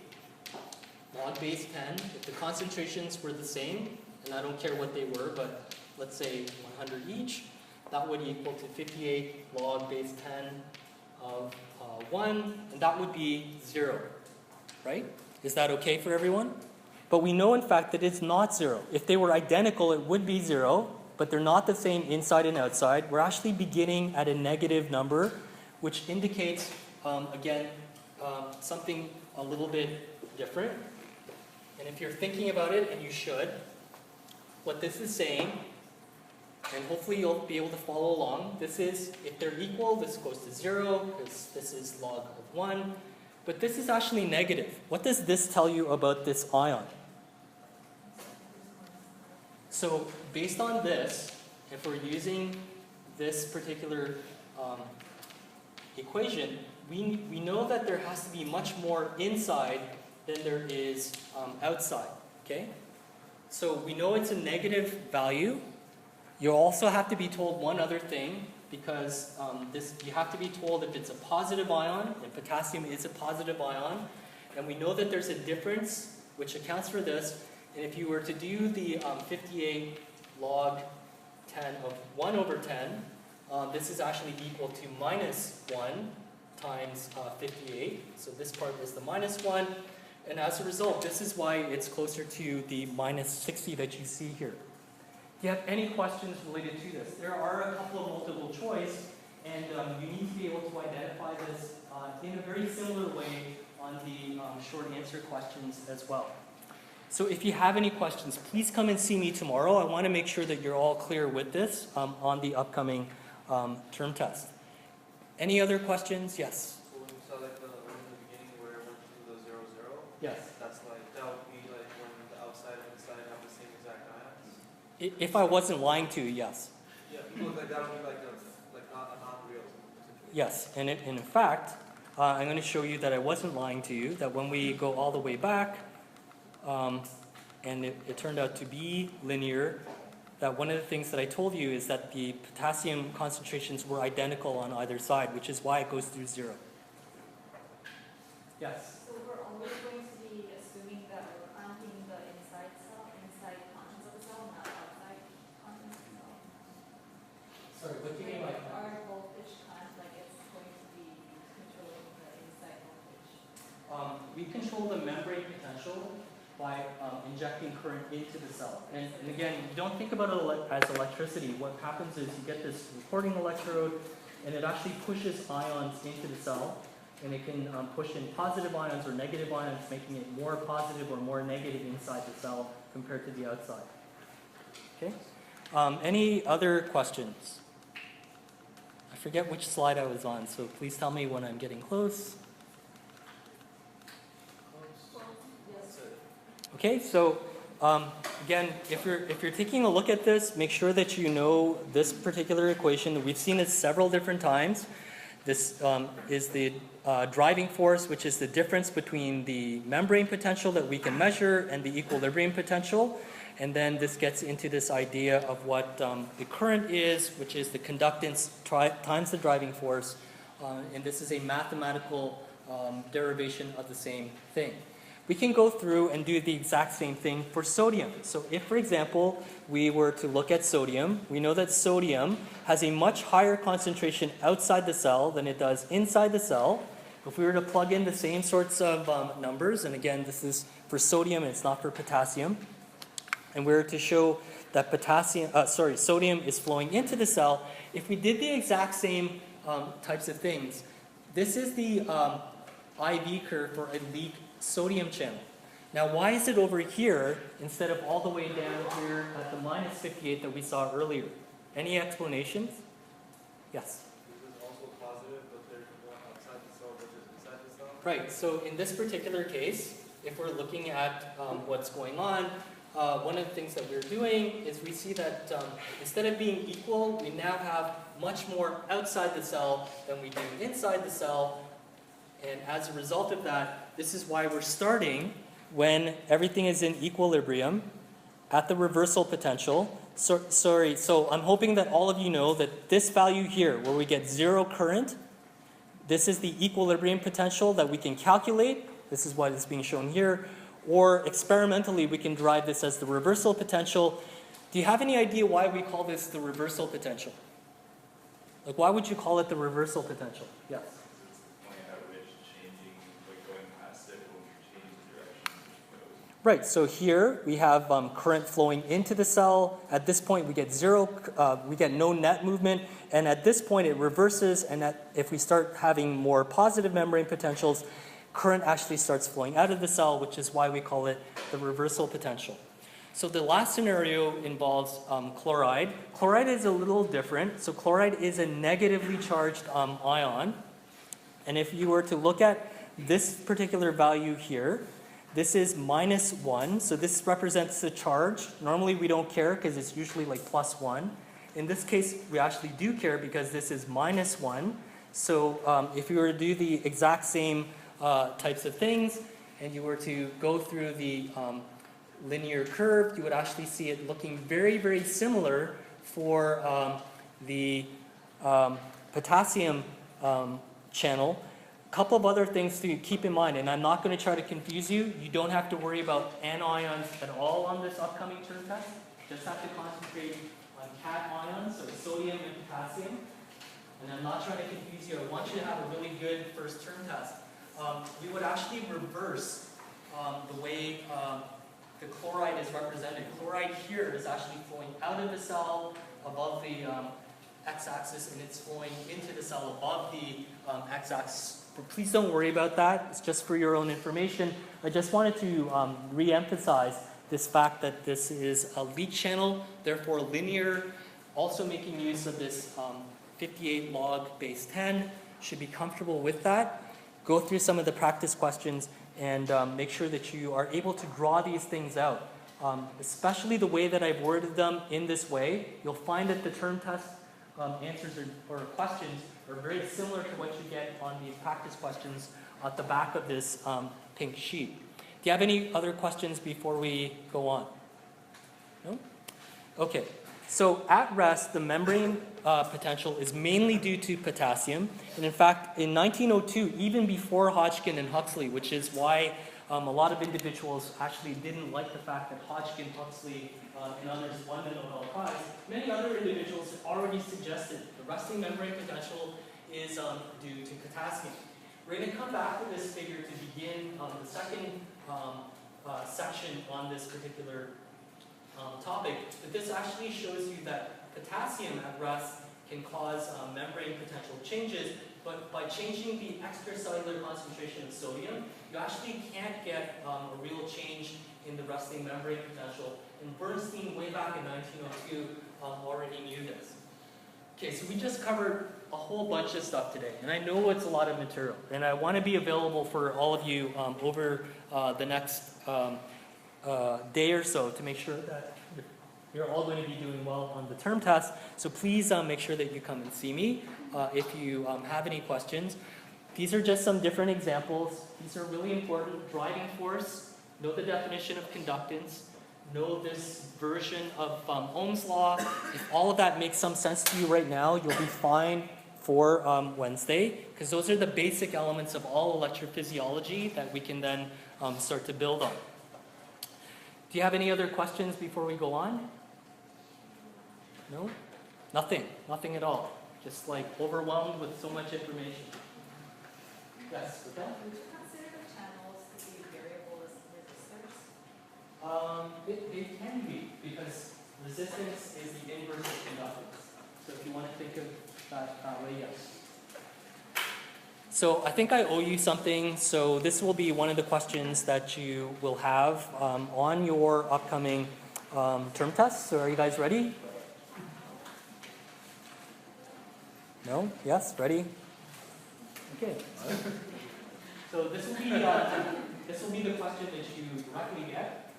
log base 10. If the concentrations were the same, and I don't care what they were, but let's say 100 each, that would equal to 58 log base 10 of 1, and that would be 0, right? Is that okay for everyone? But we know, in fact, that it's not 0. If they were identical, it would be 0, but they're not the same inside and outside. We're actually beginning at a negative number, which indicates, again, something a little bit different. And if you're thinking about it, and you should, what this is saying, and hopefully you'll be able to follow along, this is, if they're equal, this goes to 0, because this is log of 1. But this is actually negative. What does this tell you about this ion? So based on this, if we're using this particular equation, we know that there has to be much more inside than there is outside, okay? So we know it's a negative value. You also have to be told one other thing, because you have to be told if it's a positive ion, and potassium is a positive ion, and we know that there's a difference which accounts for this. And if you were to do the 58 log 10 of 1 over 10, this is actually equal to minus 1 times 58. So this part is the minus 1. And as a result, this is why it's closer to the minus 60 that you see here. Do you have any questions related to this? There are a couple of multiple choice, and you need to be able to identify this in a very similar way on the short answer questions as well. So if you have any questions, please come and see me tomorrow. I want to make sure that you're all clear with this on the upcoming term test. Any other questions? Yes? So when you saw like the one in the beginning where it went to the 0, 0, Yes. that's like, that would be like when the outside and inside have the same exact ions? If I wasn't lying to you, yes. Yeah, it look like that would be like not a non-real. Yes, and in fact, I'm going to show you that I wasn't lying to you, that when we go all the way back, and it turned out to be linear, that one of the things that I told you is that the potassium concentrations were identical on either side, which is why it goes through 0. Yes? So we're always going to be assuming that we're counting the inside contents of the cell, not outside contents of the cell. Sorry, what do you mean by that? Our voltage count, like it's going to be controlling the inside voltage. We control the membrane potential by injecting current into the cell. And again, you don't think about it as electricity. What happens is you get this recording electrode, and it actually pushes ions into the cell, and it can push in positive ions or negative ions, making it more positive or more negative inside the cell compared to the outside. Okay? Any other questions? I forget which slide I was on, so please tell me when I'm getting close. Okay, so again, if you're taking a look at this, make sure that you know this particular equation. We've seen it several different times. This is the driving force, which is the difference between the membrane potential that we can measure and the equilibrium potential. And then this gets into this idea of what the current is, which is the conductance times the driving force. And this is a mathematical derivation of the same thing. We can go through and do the exact same thing for sodium. So if, for example, we were to look at sodium, we know that sodium has a much higher concentration outside the cell than it does inside the cell. If we were to plug in the same sorts of numbers, and again, this is for sodium, it's not for potassium, and we were to show that sodium is flowing into the cell, if we did the exact same types of things, this is the IV curve for a leak sodium channel. Now, why is it over here instead of all the way down here at the minus 58 that we saw earlier? Any explanations? Yes? This is also positive, but there's more outside the cell versus inside the cell? Right, so in this particular case, if we're looking at what's going on, one of the things that we're doing is we see that instead of being equal, we now have much more outside the cell than we do inside the cell. And as a result of that, this is why we're starting when everything is in equilibrium at the reversal potential. So I'm hoping that all of you know that this value here, where we get 0 current, this is the equilibrium potential that we can calculate. This is what is being shown here. Or experimentally, we can derive this as the reversal potential. Do you have any idea why we call this the reversal potential? Like, why would you call it the reversal potential? Yes? Right, so here we have current flowing into the cell. At this point we get we get no net movement, and at this point it reverses, and if we start having more positive membrane potentials, current actually starts flowing out of the cell, which is why we call it the reversal potential. So the last scenario involves chloride. Chloride is a little different. So chloride is a negatively charged ion, and if you were to look at this particular value here, this is -1, so this represents the charge. Normally we don't care because it's usually like +1. In this case, we actually do care because this is -1. So if you were to do the exact same types of things, and you were to go through the linear curve, you would actually see it looking very, very similar for the potassium channel. Couple of other things to keep in mind, and I'm not going to try to confuse you. You don't have to worry about anions at all on this upcoming term test. Just have to concentrate on cations, so sodium and potassium. And I'm not trying to confuse you. I want you to have a really good first term test. You would actually reverse the way the chloride is represented. Chloride here is actually flowing out of the cell above the x-axis and it's flowing into the cell above the x-axis. But please don't worry about that. It's just for your own information. I just wanted to re-emphasize this fact that this is a leak channel, therefore linear. Also making use of this 58 log base 10. Should be comfortable with that. Go through some of the practice questions and make sure that you are able to draw these things out. Especially the way that I've worded them in this way, you'll find that the term test answers or questions are very similar to what you get on the practice questions at the back of this pink sheet. Do you have any other questions before we go on? No? Okay. So at rest, the membrane potential is mainly due to potassium. And in fact, in 1902, even before Hodgkin and Huxley, which is why a lot of individuals actually didn't like the fact that Hodgkin, Huxley, and others won the Nobel Prize, many other individuals had already suggested the resting membrane potential is due to potassium. We're going to come back to this figure to begin the second section on this particular topic, but this actually shows you that potassium at rest can cause membrane potential changes, but by changing the extracellular concentration of sodium, you actually can't get a real change in the resting membrane potential. And Bernstein, way back in 1902, already knew this. Okay, so we just covered a whole bunch of stuff today, and I know it's a lot of material, and I want to be available for all of you over the next day or so to make sure that you're all going to be doing well on the term test. So please make sure that you come and see me if you have any questions. These are just some different examples. These are really important. Driving force, know the definition of conductance, know this version of Ohm's law. If all of that makes some sense to you right now, you'll be fine for Wednesday, because those are the basic elements of all electrophysiology that we can then start to build on. Do you have any other questions before we go on? No? Nothing. Nothing at all. Just like overwhelmed with so much information. Yes, with that? Would you consider the channels to be variable as resistors? They can be, because resistance is the inverse of conductance. So if you want to think of that way, yes. So I think I owe you something. So this will be one of the questions that you will have on your upcoming term tests. So are you guys ready? No? Yes? Ready? Okay. So this will be the question that you directly get.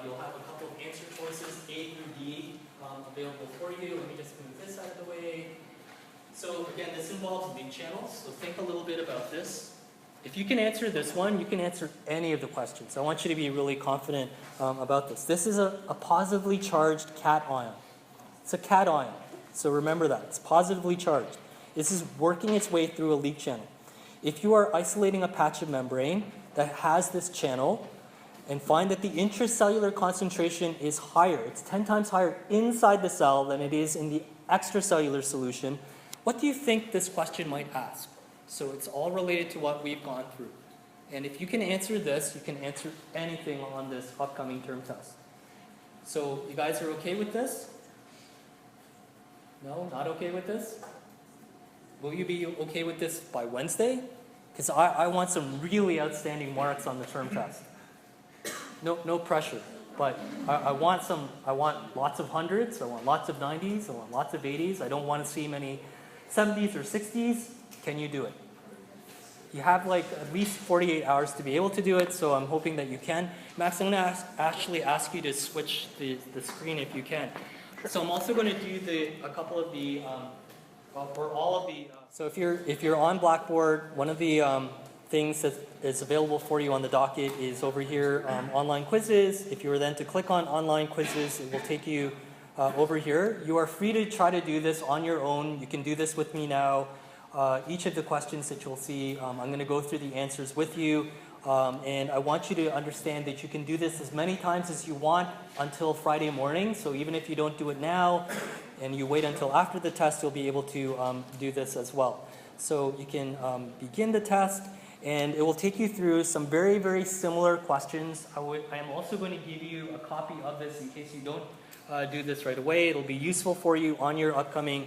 You'll have a couple of answer choices, A through D, available for you. Let me just move this out of the way. So again, this involves leak channels, so think a little bit about this. If you can answer this one, you can answer any of the questions. I want you to be really confident about this. This is a positively charged cation. It's a cation, so remember that. It's positively charged. This is working its way through a leak channel. If you are isolating a patch of membrane that has this channel and find that the intracellular concentration is higher, it's 10 times higher inside the cell than it is in the extracellular solution, what do you think this question might ask? So it's all related to what we've gone through. And if you can answer this, you can answer anything on this upcoming term test. So you guys are okay with this? No, not okay with this? Will you be okay with this by Wednesday? Because I want some really outstanding marks on the term test. No pressure, but I want lots of hundreds, I want lots of 90s, I want lots of 80s. I don't want to see many 70s or 60s. Can you do it? You have like at least 48 hours to be able to do it, so I'm hoping that you can. Max, I'm going to actually ask you to switch the screen if you can. So I'm also going to do a couple of the, or all of the, so if you're on Blackboard, one of the things that is available for you on the docket is over here, online quizzes. If you were then to click on online quizzes, it will take you over here. You are free to try to do this on your own. You can do this with me now. Each of the questions that you'll see, I'm going to go through the answers with you. And I want you to understand that you can do this as many times as you want until Friday morning. So even if you don't do it now and you wait until after the test, you'll be able to do this as well. So you can begin the test, and it will take you through some very, very similar questions. I am also going to give you a copy of this in case you don't do this right away. It'll be useful for you on your upcoming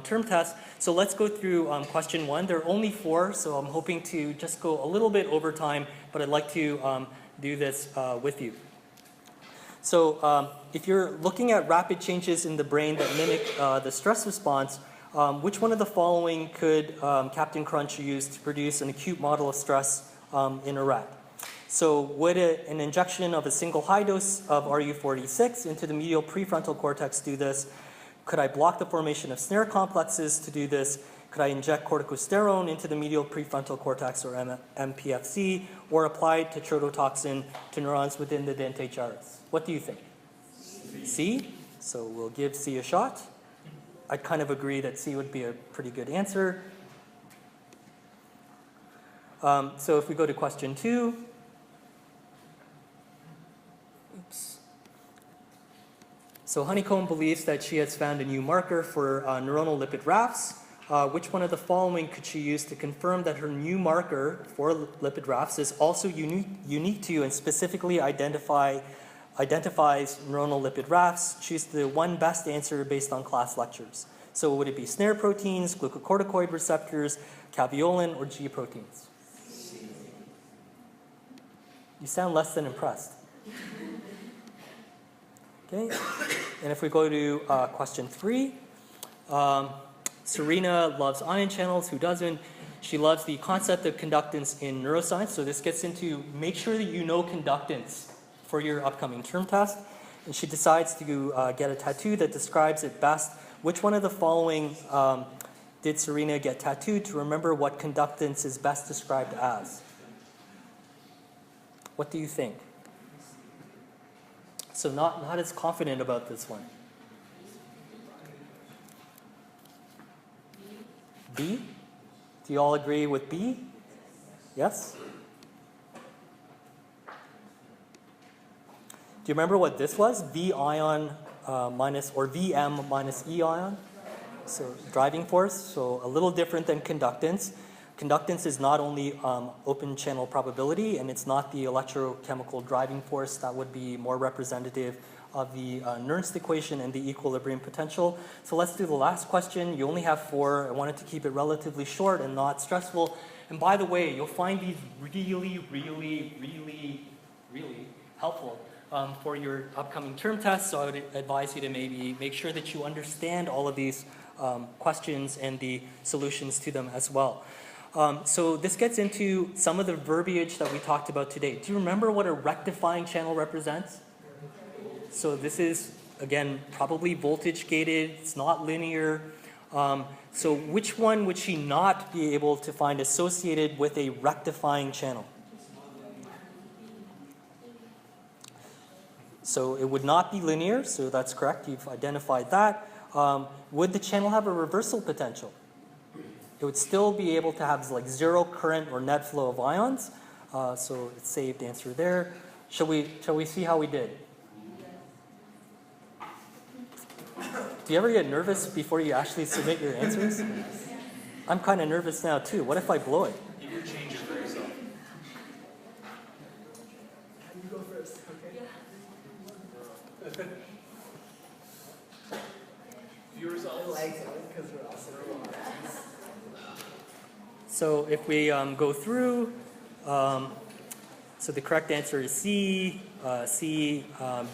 term test. So let's go through question 1. There are only 4, so I'm hoping to just go a little bit over time, but I'd like to do this with you. So if you're looking at rapid changes in the brain that mimic the stress response, which one of the following could Captain Crunch use to produce an acute model of stress in a rat? So would an injection of a single high dose of RU46 into the medial prefrontal cortex do this? Could I block the formation of snare complexes to do this? Could I inject corticosterone into the medial prefrontal cortex, or MPFC, or apply tetrodotoxin to neurons within the dentate gyrus? What do you think? C. So we'll give C a shot. I'd kind of agree that C would be a pretty good answer. So if we go to question 2. Oops. So Honeycomb believes that she has found a new marker for neuronal lipid rafts. Which one of the following could she use to confirm that her new marker for lipid rafts is also unique to and specifically identifies neuronal lipid rafts? Choose the one best answer based on class lectures. So would it be snare proteins, glucocorticoid receptors, caveolin, or G proteins? You sound less than impressed. Okay, and if we go to question 3, Serena loves ion channels. Who doesn't? She loves the concept of conductance in neuroscience. So this gets into make sure that you know conductance for your upcoming term test. And she decides to get a tattoo that describes it best. Which one of the following did Serena get tattooed to remember what conductance is best described as? What do you think? So not as confident about this one. B? Do you all agree with B? Yes? Do you remember what this was? V ion minus, or Vm minus E ion? So driving force, so a little different than conductance. Conductance is not only open channel probability, and it's not the electrochemical driving force that would be more representative of the Nernst equation and the equilibrium potential. So let's do the last question. You only have 4. I wanted to keep it relatively short and not stressful. And by the way, you'll find these really, really, really, really helpful for your upcoming term test. So I would advise you to maybe make sure that you understand all of these questions and the solutions to them as well. So this gets into some of the verbiage that we talked about today. Do you remember what a rectifying channel represents? So this is, again, probably voltage gated. It's not linear. So which one would she not be able to find associated with a rectifying channel? So it would not be linear, so that's correct. You've identified that. Would the channel have a reversal potential? It would still be able to have like 0 current or net flow of ions. So it's saved answer there. Shall we see how we did? Do you ever get nervous before you actually submit your answers? I'm kind of nervous now too. What if I blow it? You can change it for yourself. You go first, okay? View results. Like it because we're also So if we go through, so the correct answer is C,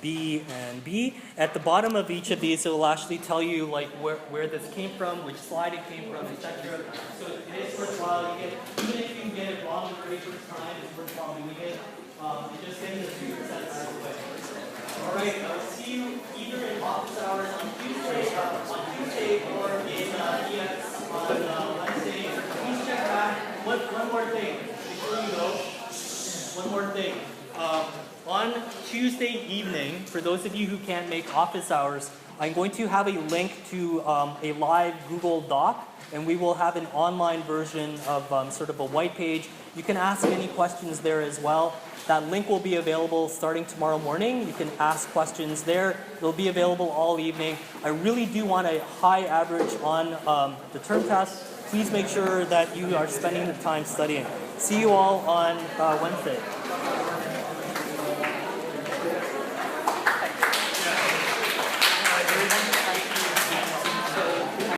B, and B. At the bottom of each of these, it will actually tell you like where this came from, which slide it came from, etc. So it is worthwhile. Even if you get it wrong the very first time, it's worthwhile doing it. And just getting the 2% out of the way. All right, I'll see you either in office hours on Tuesday or in EX on Wednesday. Please check back. One more thing before you go. One more thing. On Tuesday evening, for those of you who can't make office hours, I'm going to have a link to a live Google Doc, and we will have an online version of sort of a white page. You can ask any questions there as well. That link will be available starting tomorrow morning. You can ask questions there. It'll be available all evening. I really do want a high average on the term test. Please make sure that you are spending the time studying. See you all on Wednesday.